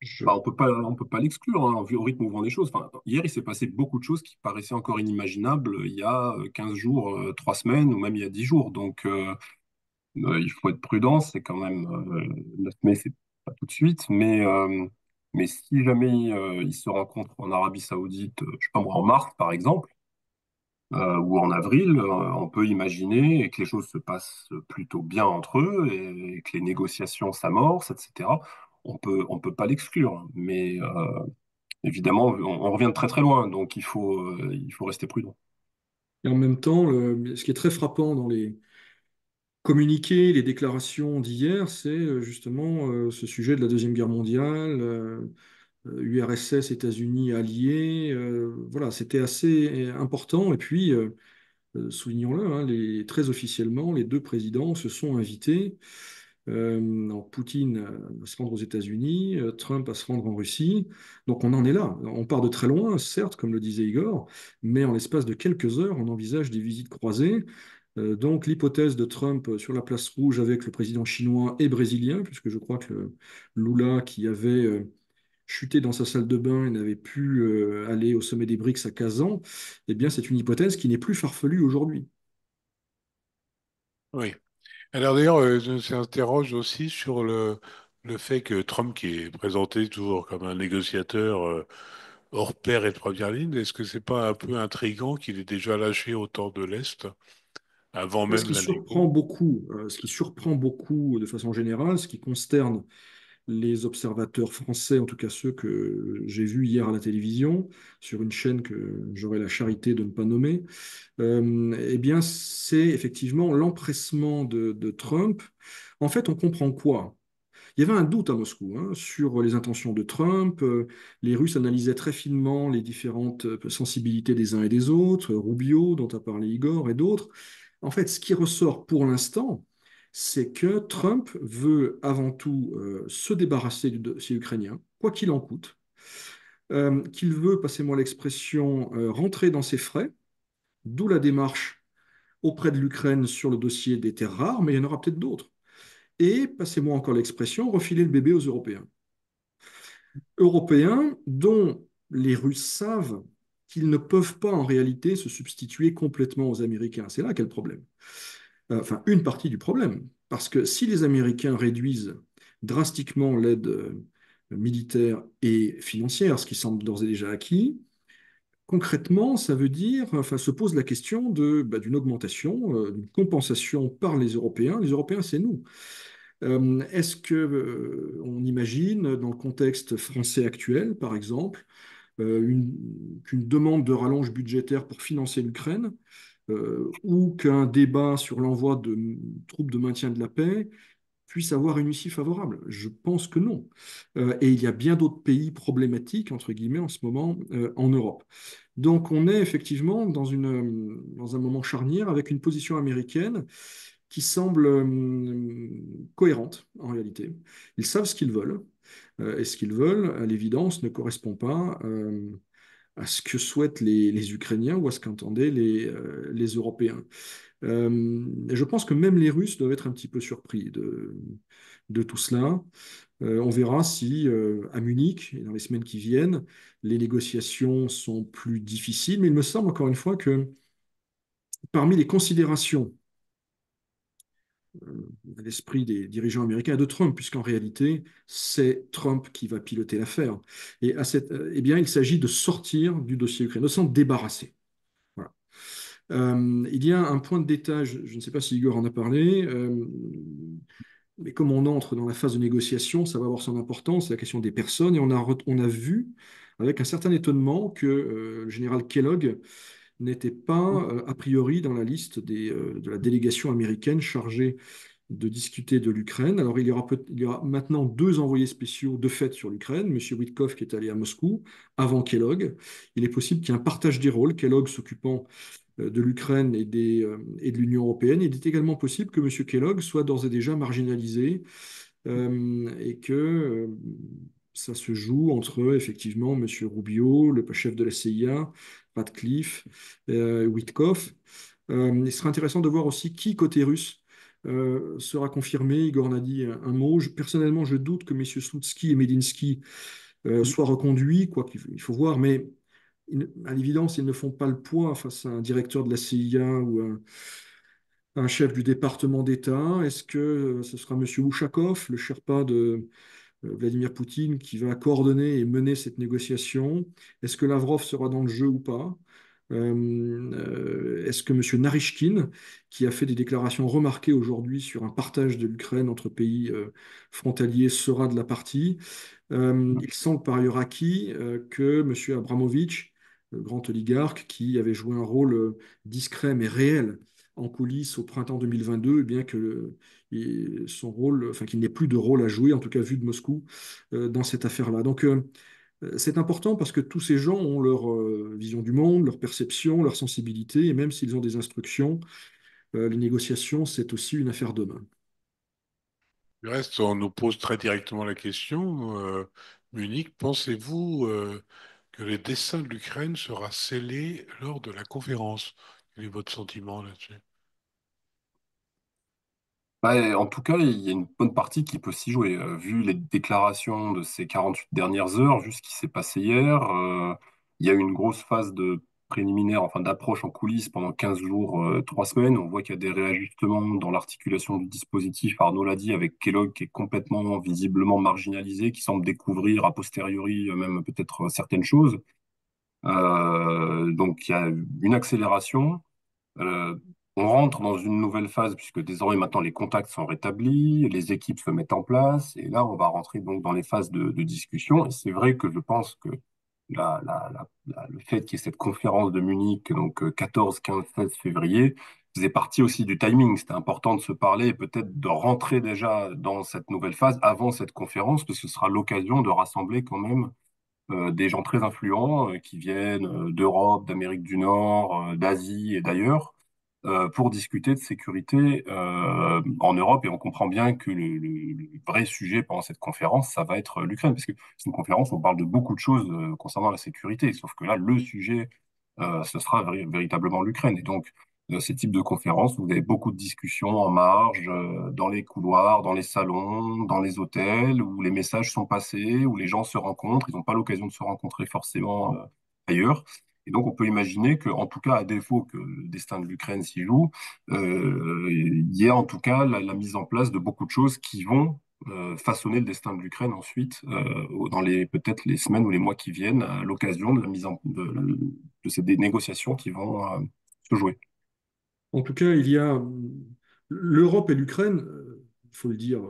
Je, Bah, on peut pas l'exclure, hein, vu au rythme où vont les choses. Enfin, hier, il s'est passé beaucoup de choses qui paraissaient encore inimaginables il y a 15 jours, 3 semaines ou même il y a 10 jours. Donc, il faut être prudent. C'est quand même 9 mai, c'est pas tout de suite. Mais si jamais ils se rencontrent en Arabie Saoudite, je sais pas moi, en mars, par exemple, ou en avril, on peut imaginer que les choses se passent plutôt bien entre eux et que les négociations s'amorcent, etc. On peut pas l'exclure, mais évidemment, on revient de très très loin, donc il faut rester prudent. et en même temps, ce qui est très frappant dans les communiqués, les déclarations d'hier, c'est justement ce sujet de la Deuxième Guerre mondiale, URSS, États-Unis alliés. Voilà, c'était assez important. Et puis, soulignons-le, hein, très officiellement, les deux présidents se sont invités. Alors, Poutine à se rendre aux États-Unis, Trump à se rendre en Russie. Donc on en est là. On part de très loin, certes, comme le disait Igor, mais en l'espace de quelques heures, on envisage des visites croisées. Donc l'hypothèse de Trump sur la place rouge avec le président chinois et brésilien, puisque je crois que Lula, qui avait chuté dans sa salle de bain et n'avait pu aller au sommet des BRICS à Kazan, eh bien c'est une hypothèse qui n'est plus farfelue aujourd'hui. Oui. Alors d'ailleurs, je s'interroge aussi sur le fait que Trump, qui est présenté toujours comme un négociateur hors pair et de première ligne, est-ce que c'est pas un peu intriguant qu'il ait déjà lâché autant de l'Est avant Ce même qui la surprend négo? beaucoup, ce qui surprend beaucoup de façon générale, ce qui consterne les observateurs français, en tout cas ceux que j'ai vus hier à la télévision, sur une chaîne que j'aurai la charité de ne pas nommer, eh bien, c'est effectivement l'empressement de Trump. En fait, on comprend quoi? Il y avait un doute à Moscou hein, sur les intentions de Trump. Les Russes analysaient très finement les différentes sensibilités des uns et des autres, Rubio, dont a parlé Igor, et d'autres. En fait, ce qui ressort pour l'instant, c'est que Trump veut avant tout se débarrasser du dossier ukrainien, quoi qu'il en coûte, qu'il veut, passez-moi l'expression, rentrer dans ses frais, d'où la démarche auprès de l'Ukraine sur le dossier des terres rares, mais il y en aura peut-être d'autres. Et, passez-moi encore l'expression, refiler le bébé aux Européens. Européens dont les Russes savent qu'ils ne peuvent pas en réalité se substituer complètement aux Américains. C'est là qu'est le problème. Enfin, une partie du problème. Parce que si les Américains réduisent drastiquement l'aide militaire et financière, ce qui semble d'ores et déjà acquis, concrètement, ça veut dire, enfin, se pose la question d'une augmentation, d'une compensation par les Européens. Les Européens, c'est nous. Est-ce que, on imagine, dans le contexte français actuel, par exemple, qu'une demande de rallonge budgétaire pour financer l'Ukraine, ou qu'un débat sur l'envoi de troupes de maintien de la paix puisse avoir une issue favorable? Je pense que non. Et il y a bien d'autres pays problématiques, entre guillemets, en ce moment, en Europe. Donc on est effectivement dans un moment charnière avec une position américaine qui semble cohérente en réalité. Ils savent ce qu'ils veulent, et ce qu'ils veulent, à l'évidence, ne correspond pas à ce que souhaitent les Ukrainiens ou à ce qu'entendaient les Européens. Et je pense que même les Russes doivent être un petit peu surpris de tout cela. On verra si à Munich, et dans les semaines qui viennent, les négociations sont plus difficiles. Mais il me semble encore une fois que parmi les considérations à l'esprit des dirigeants américains et de Trump, puisqu'en réalité, c'est Trump qui va piloter l'affaire. Et eh bien, il s'agit de sortir du dossier ukrainien, de s'en débarrasser. Voilà. Il y a un point de détail, je ne sais pas si Igor en a parlé, mais comme on entre dans la phase de négociation, ça va avoir son importance, c'est la question des personnes, et on a vu avec un certain étonnement que le général Kellogg n'était pas a priori dans la liste de la délégation américaine chargée de discuter de l'Ukraine. Alors il y aura maintenant deux envoyés spéciaux de fait sur l'Ukraine, M. Witkoff qui est allé à Moscou avant Kellogg. Il est possible qu'il y ait un partage des rôles, Kellogg s'occupant de l'Ukraine et de l'Union européenne. Il est également possible que M. Kellogg soit d'ores et déjà marginalisé et que ça se joue entre effectivement M. Rubio, le chef de la CIA, Radcliffe, Witkoff. Il sera intéressant de voir aussi qui, côté russe, sera confirmé. Igor en a dit un mot. Personnellement, je doute que M. Slutsky et Medinsky soient reconduits, quoi qu'il faut voir, mais à l'évidence, ils ne font pas le poids face à un directeur de la CIA ou un chef du département d'État. Est-ce que ce sera M. Ushakov, le Sherpa de Vladimir Poutine, qui va coordonner et mener cette négociation? Est-ce que Lavrov sera dans le jeu ou pas? Est-ce que M. Narishkin, qui a fait des déclarations remarquées aujourd'hui sur un partage de l'Ukraine entre pays frontaliers, sera de la partie? Il semble par ailleurs acquis que M. Abramovich, le grand oligarque qui avait joué un rôle discret mais réel en coulisses au printemps 2022, eh bien que son rôle, enfin qu'il n'ait plus de rôle à jouer, en tout cas vu de Moscou, dans cette affaire-là. Donc c'est important parce que tous ces gens ont leur vision du monde, leur perception, leur sensibilité, et même s'ils ont des instructions, les négociations, c'est aussi une affaire d'hommes. Du reste, on nous pose très directement la question, Munich, pensez-vous que le destin de l'Ukraine sera scellé lors de la conférence? Quel est votre sentiment là-dessus? Bah, en tout cas, il y a une bonne partie qui peut s'y jouer. Vu les déclarations de ces 48 dernières heures, juste ce qui s'est passé hier, il y a eu une grosse phase de préliminaire, enfin d'approche en coulisses pendant 15 jours, 3 semaines. On voit qu'il y a des réajustements dans l'articulation du dispositif. Arnaud l'a dit, avec Kellogg qui est complètement, visiblement marginalisé, qui semble découvrir a posteriori même peut-être certaines choses. Donc il y a une accélération. Euh, on rentre dans une nouvelle phase puisque désormais maintenant les contacts sont rétablis, les équipes se mettent en place et là on va rentrer donc dans les phases de discussion. Et c'est vrai que je pense que le fait qu'il y ait cette conférence de Munich, donc 14, 15, 16 février, faisait partie aussi du timing. C'était important de se parler et peut-être de rentrer déjà dans cette nouvelle phase avant cette conférence parce que ce sera l'occasion de rassembler quand même des gens très influents qui viennent d'Europe, d'Amérique du Nord, d'Asie et d'ailleurs pour discuter de sécurité en Europe. Et on comprend bien que le vrai sujet pendant cette conférence, ça va être l'Ukraine, parce que c'est une conférence où on parle de beaucoup de choses concernant la sécurité, sauf que là, le sujet, ce sera véritablement l'Ukraine. Et donc, ces types de conférences, vous avez beaucoup de discussions en marge, dans les couloirs, dans les salons, dans les hôtels, où les messages sont passés, où les gens se rencontrent. Ils n'ont pas l'occasion de se rencontrer forcément ailleurs. Et donc, on peut imaginer que, en tout cas, à défaut que le destin de l'Ukraine s'y joue, il y a en tout cas la mise en place de beaucoup de choses qui vont façonner le destin de l'Ukraine ensuite, dans les peut-être les semaines ou les mois qui viennent, à l'occasion de la de ces des négociations qui vont se jouer. En tout cas, il y a l'Europe et l'Ukraine, il faut le dire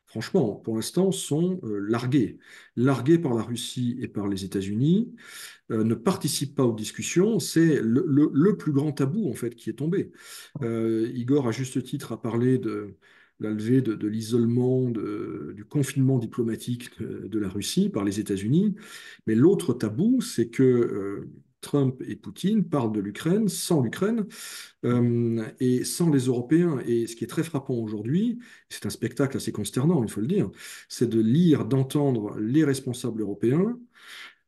franchement, pour l'instant, sont largués. Largués par la Russie et par les États-Unis, ne participent pas aux discussions. C'est le plus grand tabou, en fait, qui est tombé. Igor, à juste titre, a parlé de la levée de l'isolement, du confinement diplomatique de la Russie par les États-Unis. Mais l'autre tabou, c'est que Trump et Poutine parlent de l'Ukraine et sans les Européens. Et ce qui est très frappant aujourd'hui, c'est un spectacle assez consternant, il faut le dire, c'est de lire, d'entendre les responsables européens,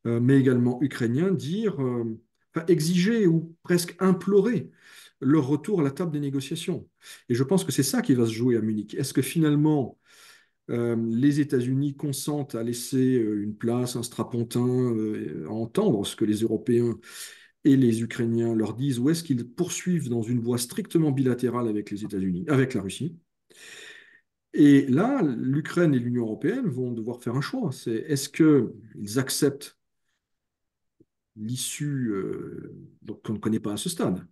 mais également ukrainiens, dire, enfin, exiger ou presque implorer leur retour à la table des négociations. Et je pense que c'est ça qui va se jouer à Munich. Est-ce que finalement les États-Unis consentent à laisser une place, un strapontin, à entendre ce que les Européens et les Ukrainiens leur disent, ou est-ce qu'ils poursuivent dans une voie strictement bilatérale avec les États-Unis, avec la Russie? Et là, l'Ukraine et l'Union européenne vont devoir faire un choix. C'est est-ce qu'ils acceptent l'issue donc qu'on ne connaît pas à ce stade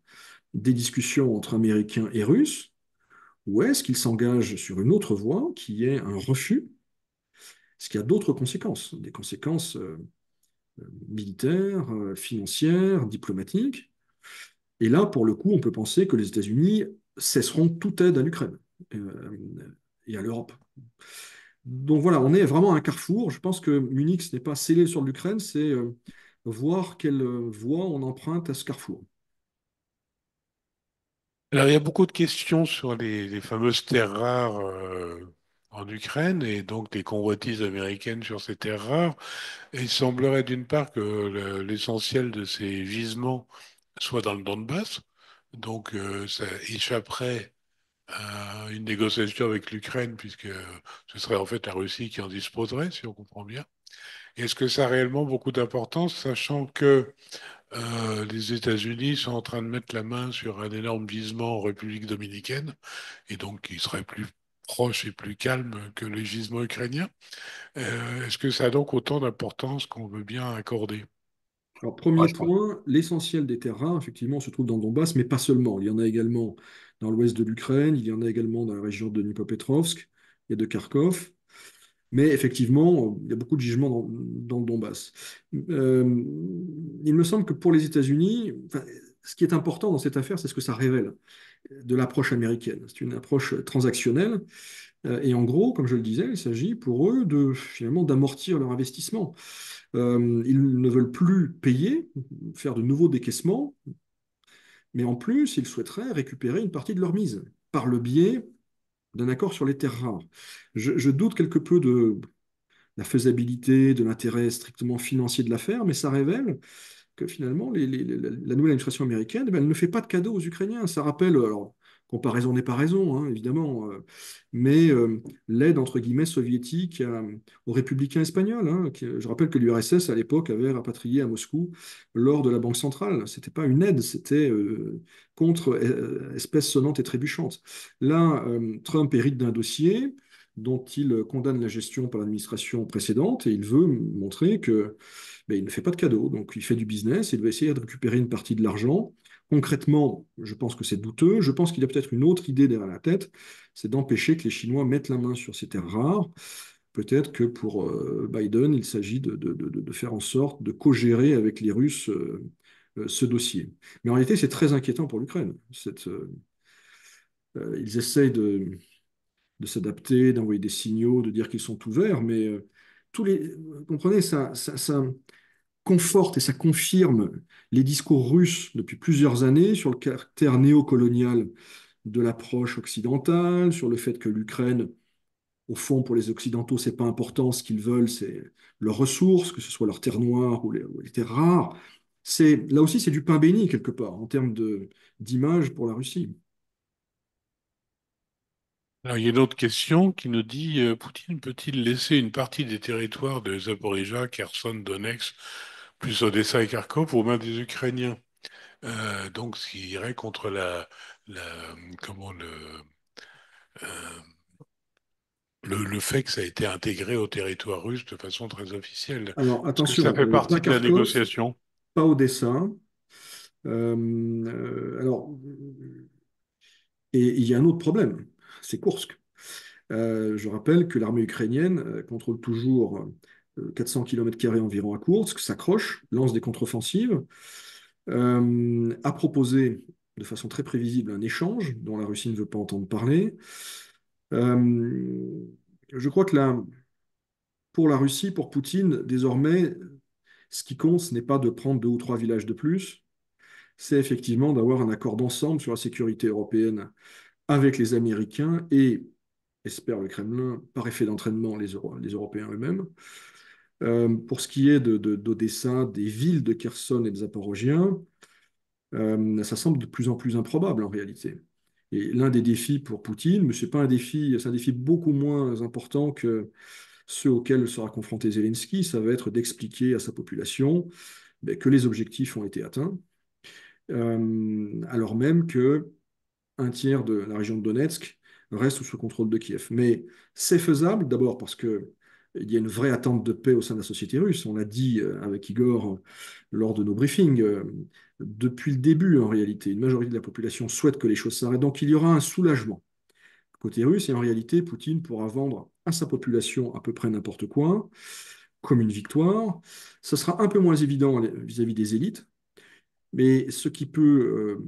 des discussions entre Américains et Russes, ou est-ce qu'ils s'engagent sur une autre voie qui est un refus, ce qui a d'autres conséquences, des conséquences militaires, financières, diplomatiques. Et là, pour le coup, on peut penser que les États-Unis cesseront toute aide à l'Ukraine et à l'Europe. Donc voilà, on est vraiment à un carrefour. Je pense que Munich, ce n'est pas scellé sur l'Ukraine, c'est voir quelle voie on emprunte à ce carrefour. Alors, il y a beaucoup de questions sur les fameuses terres rares en Ukraine et donc les convoitises américaines sur ces terres rares. Et il semblerait d'une part que l'essentiel de ces gisements soit dans le Donbass, donc ça échapperait à une négociation avec l'Ukraine puisque ce serait en fait la Russie qui en disposerait, si on comprend bien. Est-ce que ça a réellement beaucoup d'importance, sachant que les États-Unis sont en train de mettre la main sur un énorme gisement en République dominicaine, et donc qui serait plus proche et plus calme que les gisements ukrainiens. Est-ce que ça a donc autant d'importance qu'on veut bien accorder? Alors, Ouais, premier je pense. point, l'essentiel des terres rares, effectivement, se trouve dans le Donbass, mais pas seulement. Il y en a également dans l'ouest de l'Ukraine, il y en a également dans la région de Dnipropetrovsk et de Kharkov. Mais effectivement, il y a beaucoup de gisements dans le Donbass. Euh, il me semble que pour les États-Unis, enfin, ce qui est important dans cette affaire, c'est ce que ça révèle de l'approche américaine. C'est une approche transactionnelle. Et en gros, comme je le disais, il s'agit pour eux de finalement d'amortir leur investissement. Ils ne veulent plus payer, faire de nouveaux décaissements, mais en plus, ils souhaiteraient récupérer une partie de leur mise par le biais d'un accord sur les terres rares. Je doute quelque peu de la faisabilité, de l'intérêt strictement financier de l'affaire, mais ça révèle que finalement, la nouvelle administration américaine, eh ben, elle ne fait pas de cadeaux aux Ukrainiens. Ça rappelle, alors, comparaison n'est pas raison, hein, évidemment, mais l'aide, entre guillemets, soviétique aux républicains espagnols. Hein, je rappelle que l'URSS, à l'époque, avait rapatrié à Moscou l'or de la Banque centrale. C'était pas une aide, c'était contre espèces sonnantes et trébuchantes. Là, Trump hérite d'un dossier dont il condamne la gestion par l'administration précédente et il veut montrer que mais il ne fait pas de cadeau, donc il fait du business, il va essayer de récupérer une partie de l'argent. Concrètement, je pense que c'est douteux. Je pense qu'il y a peut-être une autre idée derrière la tête, c'est d'empêcher que les Chinois mettent la main sur ces terres rares. Peut-être que pour Biden, il s'agit de faire en sorte de co-gérer avec les Russes ce dossier. Mais en réalité, c'est très inquiétant pour l'Ukraine. Ils essayent de s'adapter, d'envoyer des signaux, de dire qu'ils sont ouverts, mais vous comprenez, ça conforte et ça confirme les discours russes depuis plusieurs années sur le caractère néocolonial de l'approche occidentale, sur le fait que l'Ukraine, au fond, pour les Occidentaux, c'est pas important. Ce qu'ils veulent, c'est leurs ressources, que ce soit leurs terres noires ou les terres rares. Là aussi, c'est du pain béni quelque part en termes d'image pour la Russie. Alors, il y a une autre question qui nous dit, Poutine peut-il laisser une partie des territoires de Zaporijjia, Kherson, Donetsk plus Odessa et Kharkov aux mains des Ukrainiens. Donc, ce qui irait contre comment euh, le fait que ça a été intégré au territoire russe de façon très officielle. Alors Est-ce que ça attention, fait pas partie de la Kharkov, négociation? pas Odessa. Alors, et il y a un autre problème, c'est Koursk. Je rappelle que l'armée ukrainienne contrôle toujours 400 km² environ à Koursk, s'accroche, lance des contre-offensives, a proposé de façon très prévisible un échange dont la Russie ne veut pas entendre parler. Euh, je crois que là, pour la Russie, pour Poutine, désormais, ce qui compte, ce n'est pas de prendre 2 ou 3 villages de plus, c'est effectivement d'avoir un accord d'ensemble sur la sécurité européenne avec les Américains et, espère le Kremlin, par effet d'entraînement, les Européens eux-mêmes. Pour ce qui est d'Odessa, des villes de Kherson et de Zaporozhia, ça semble de plus en plus improbable en réalité. Et l'un des défis pour Poutine, mais c'est pas un défi, c'est un défi beaucoup moins important que ceux auxquels sera confronté Zelensky, ça va être d'expliquer à sa population ben, que les objectifs ont été atteints, alors même que un tiers de la région de Donetsk reste sous le contrôle de Kiev. Mais c'est faisable, d'abord parce que il y a une vraie attente de paix au sein de la société russe. On l'a dit avec Igor lors de nos briefings. Depuis le début, en réalité, une majorité de la population souhaite que les choses s'arrêtent. Donc il y aura un soulagement côté russe. Et en réalité, Poutine pourra vendre à sa population à peu près n'importe quoi, comme une victoire. Ce sera un peu moins évident vis-à-vis des élites. Mais ce qui peut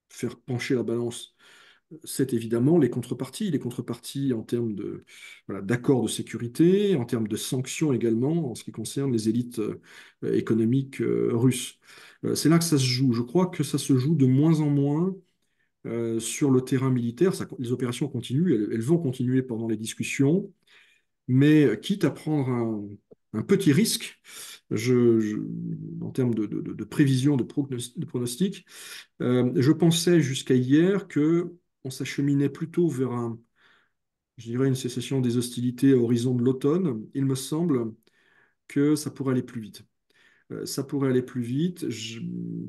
faire pencher la balance, c'est évidemment les contreparties en termes de, voilà, d'accords de sécurité, en termes de sanctions également, en ce qui concerne les élites économiques russes. C'est là que ça se joue. Je crois que ça se joue de moins en moins sur le terrain militaire. Les opérations continuent, elles vont continuer pendant les discussions, mais quitte à prendre un petit risque, en termes de prévision, de pronostic, je pensais jusqu'à hier que on s'acheminait plutôt vers je dirais une cessation des hostilités à horizon de l'automne. Il me semble que ça pourrait aller plus vite. Ça pourrait aller plus vite.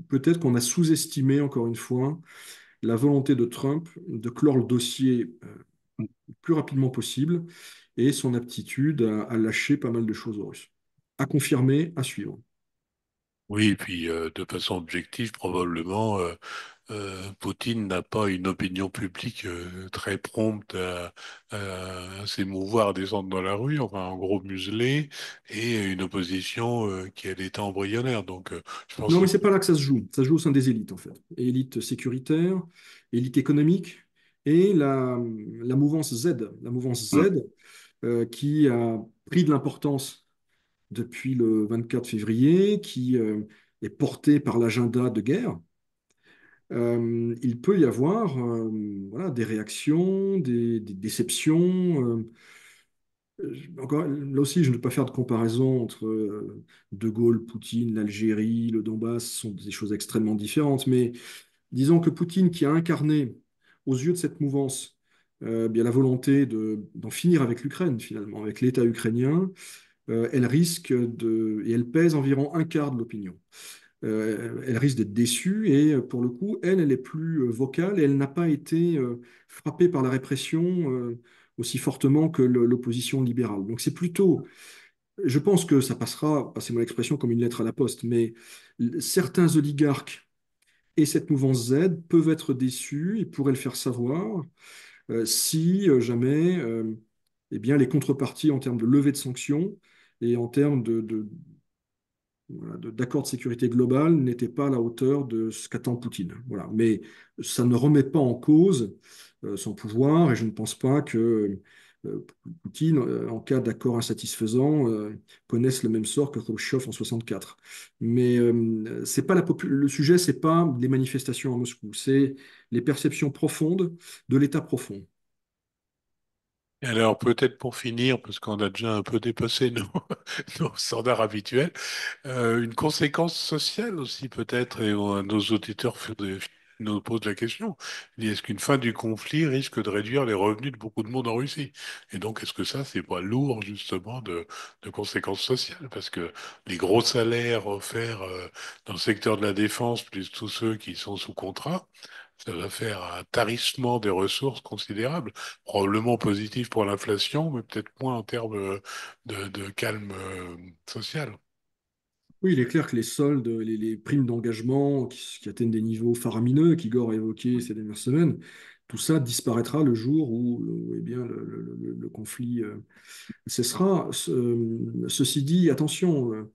Peut-être qu'on a sous-estimé, encore une fois, la volonté de Trump de clore le dossier le plus rapidement possible et son aptitude à lâcher pas mal de choses aux Russes. À confirmer, à suivre. Oui, et puis de façon objective, probablement, Poutine n'a pas une opinion publique très prompte à s'émouvoir, à descendre dans la rue, enfin en gros muselé, et une opposition qui elle était embryonnaire. Donc je pense Non, que mais c'est pas là que ça se joue. Ça se joue au sein des élites, en fait. Élite sécuritaire, élite économique et la mouvance Z. La mouvance Mm. Z qui a pris de l'importance depuis le 24 février, qui est portée par l'agenda de guerre. Il peut y avoir voilà, des réactions, des déceptions. Encore, là aussi, je ne veux pas faire de comparaison entre De Gaulle, Poutine, l'Algérie, le Donbass, ce sont des choses extrêmement différentes. Mais disons que Poutine, qui a incarné aux yeux de cette mouvance bien la volonté d'en finir avec l'Ukraine, finalement, avec l'État ukrainien, elle risque et elle pèse environ un quart de l'opinion. Elle risque d'être déçue et pour le coup, elle est plus vocale et elle n'a pas été frappée par la répression aussi fortement que l'opposition libérale. Donc c'est plutôt, je pense que ça passera, passez-moi l'expression, comme une lettre à la poste, mais certains oligarques et cette mouvance Z peuvent être déçus et pourraient le faire savoir si jamais eh bien, les contreparties en termes de levée de sanctions et en termes voilà, d'accord de sécurité globale n'était pas à la hauteur de ce qu'attend Poutine. Voilà. Mais ça ne remet pas en cause son pouvoir et je ne pense pas que Poutine, en cas d'accord insatisfaisant, connaisse le même sort que Khrouchtchev en 64. Mais c'est pas le sujet, c'est pas les manifestations à Moscou, c'est les perceptions profondes de l'État profond. alors peut-être pour finir, parce qu'on a déjà un peu dépassé nos standards habituels, une conséquence sociale aussi peut-être, et nos auditeurs nous pose la question. Il dit, est-ce qu'une fin du conflit risque de réduire les revenus de beaucoup de monde en Russie? Et donc, est-ce que ça, c'est pas lourd, justement, de conséquences sociales? Parce que les gros salaires offerts dans le secteur de la défense, plus tous ceux qui sont sous contrat, ça va faire un tarissement des ressources considérable, probablement positif pour l'inflation, mais peut-être moins en termes de calme social. Oui, il est clair que les soldes, les primes d'engagement qui atteignent des niveaux faramineux, qu'Igor a évoqué ces dernières semaines, tout ça disparaîtra le jour où, eh bien, le conflit cessera. Ceci dit, attention,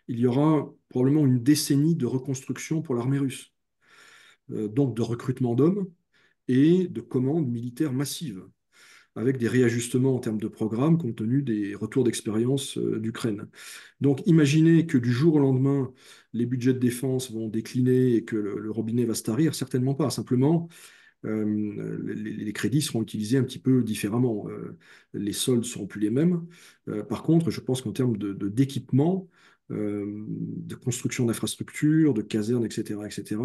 il y aura probablement une décennie de reconstruction pour l'armée russe, donc de recrutement d'hommes et de commandes militaires massives, avec des réajustements en termes de programme compte tenu des retours d'expérience d'Ukraine. Donc imaginez que du jour au lendemain, les budgets de défense vont décliner et que le robinet va se tarir, certainement pas. Simplement, les crédits seront utilisés un petit peu différemment. Les soldes seront plus les mêmes. Par contre, je pense qu'en termes d'équipement, de construction d'infrastructures, de casernes, etc., etc.,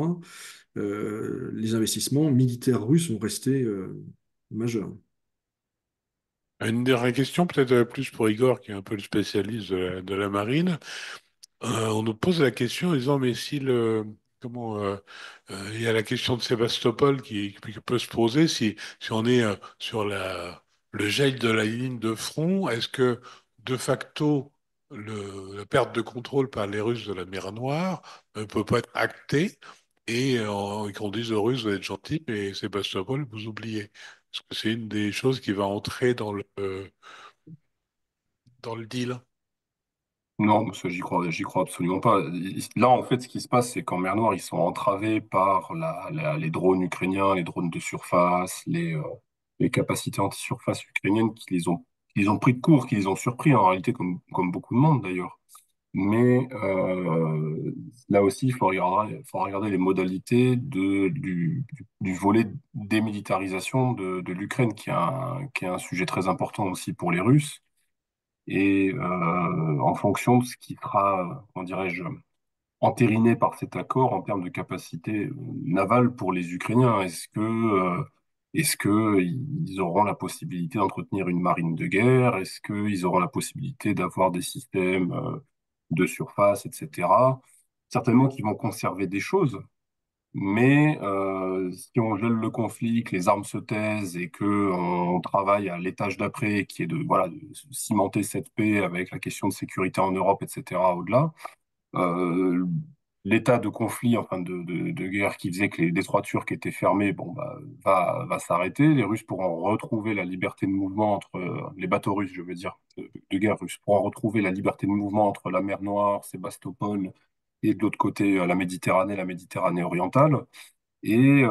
les investissements militaires russes vont rester majeurs. Une dernière question, peut-être plus pour Igor, qui est un peu le spécialiste de la marine. On nous pose la question en disant, mais si comment, il y a la question de Sébastopol qui peut se poser, si on est sur le gel de la ligne de front, est-ce que de facto la perte de contrôle par les Russes de la mer Noire ne peut pas être actée et qu'on dise aux Russes, vous êtes gentils, mais Sébastopol, vous oubliez. Est-ce que c'est une des choses qui va entrer dans le deal? Non, mais ça, j'y crois absolument pas. Là, en fait, ce qui se passe, c'est qu'en mer Noire, ils sont entravés par les drones ukrainiens, les drones de surface, les capacités anti-surface ukrainiennes qui les ont pris de court, qui les ont surpris en réalité, comme beaucoup de monde d'ailleurs. Mais là aussi, faut regarder les modalités du volet démilitarisation de l'Ukraine, qui est un sujet très important aussi pour les Russes. Et en fonction de ce qui sera, comment dirais-je, entériné par cet accord en termes de capacité navale pour les Ukrainiens, est-ce que ils auront la possibilité d'entretenir une marine de guerre? Est-ce qu'ils auront la possibilité d'avoir des systèmes de surface, etc. Certainement qu'ils vont conserver des choses, mais si on gèle le conflit, que les armes se taisent et que on travaille à l'étage d'après, qui est de voilà de cimenter cette paix avec la question de sécurité en Europe, etc. Au-delà, euh, l'état de conflit, enfin de guerre qui faisait que les détroits turcs étaient fermés, bon bah va s'arrêter. Les Russes pourront retrouver la liberté de mouvement entre les bateaux russes, je veux dire, de guerre russes pourront retrouver la liberté de mouvement entre la mer Noire, Sébastopol et de l'autre côté la Méditerranée orientale et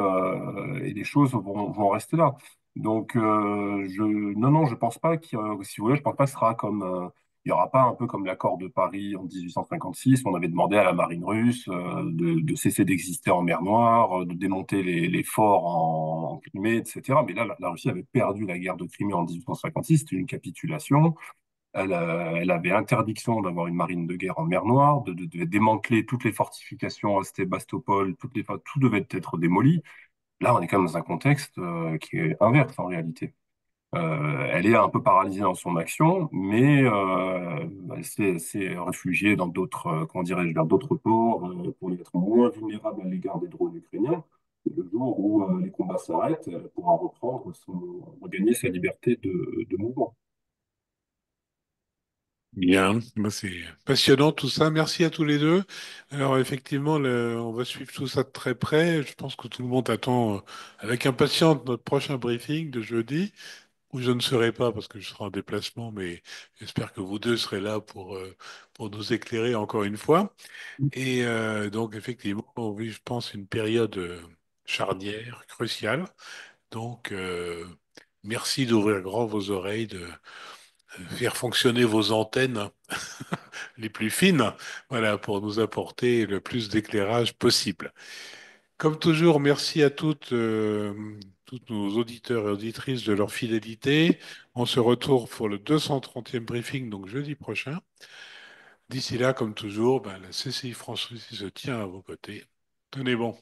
les choses vont rester là. Donc, non, je pense pas si vous voulez, je pense pas que ce sera comme, il y aura pas un peu comme l'accord de Paris en 1856, où on avait demandé à la marine russe de cesser d'exister en mer Noire, de démonter les forts en Crimée, etc. Mais là, la Russie avait perdu la guerre de Crimée en 1856, c'était une capitulation. Elle avait interdiction d'avoir une marine de guerre en mer Noire, de démanteler toutes les fortifications à Sébastopol, tout devait être démoli. Là, on est quand même dans un contexte qui est inverse en réalité. Elle est un peu paralysée dans son action, mais elle s'est réfugiée dans d'autres, comment dirais-je, vers d'autres ports pour être moins vulnérable à l'égard des drones ukrainiens. Et le jour où les combats s'arrêtent, elle pourra regagner sa liberté de mouvement. Bien, bah, c'est passionnant tout ça. Merci à tous les deux. Alors effectivement, on va suivre tout ça de très près. Je pense que tout le monde attend avec impatience notre prochain briefing de jeudi, où je ne serai pas parce que je serai en déplacement, mais j'espère que vous deux serez là pour nous éclairer encore une fois. Et donc effectivement, on vit, je pense, une période charnière, cruciale. Donc merci d'ouvrir grand vos oreilles, de faire fonctionner vos antennes les plus fines, voilà, pour nous apporter le plus d'éclairage possible. Comme toujours, merci à tous nos auditeurs et auditrices de leur fidélité. On se retrouve pour le 230e briefing, donc jeudi prochain. D'ici là, comme toujours, ben, la CCI France se tient à vos côtés. Tenez bon.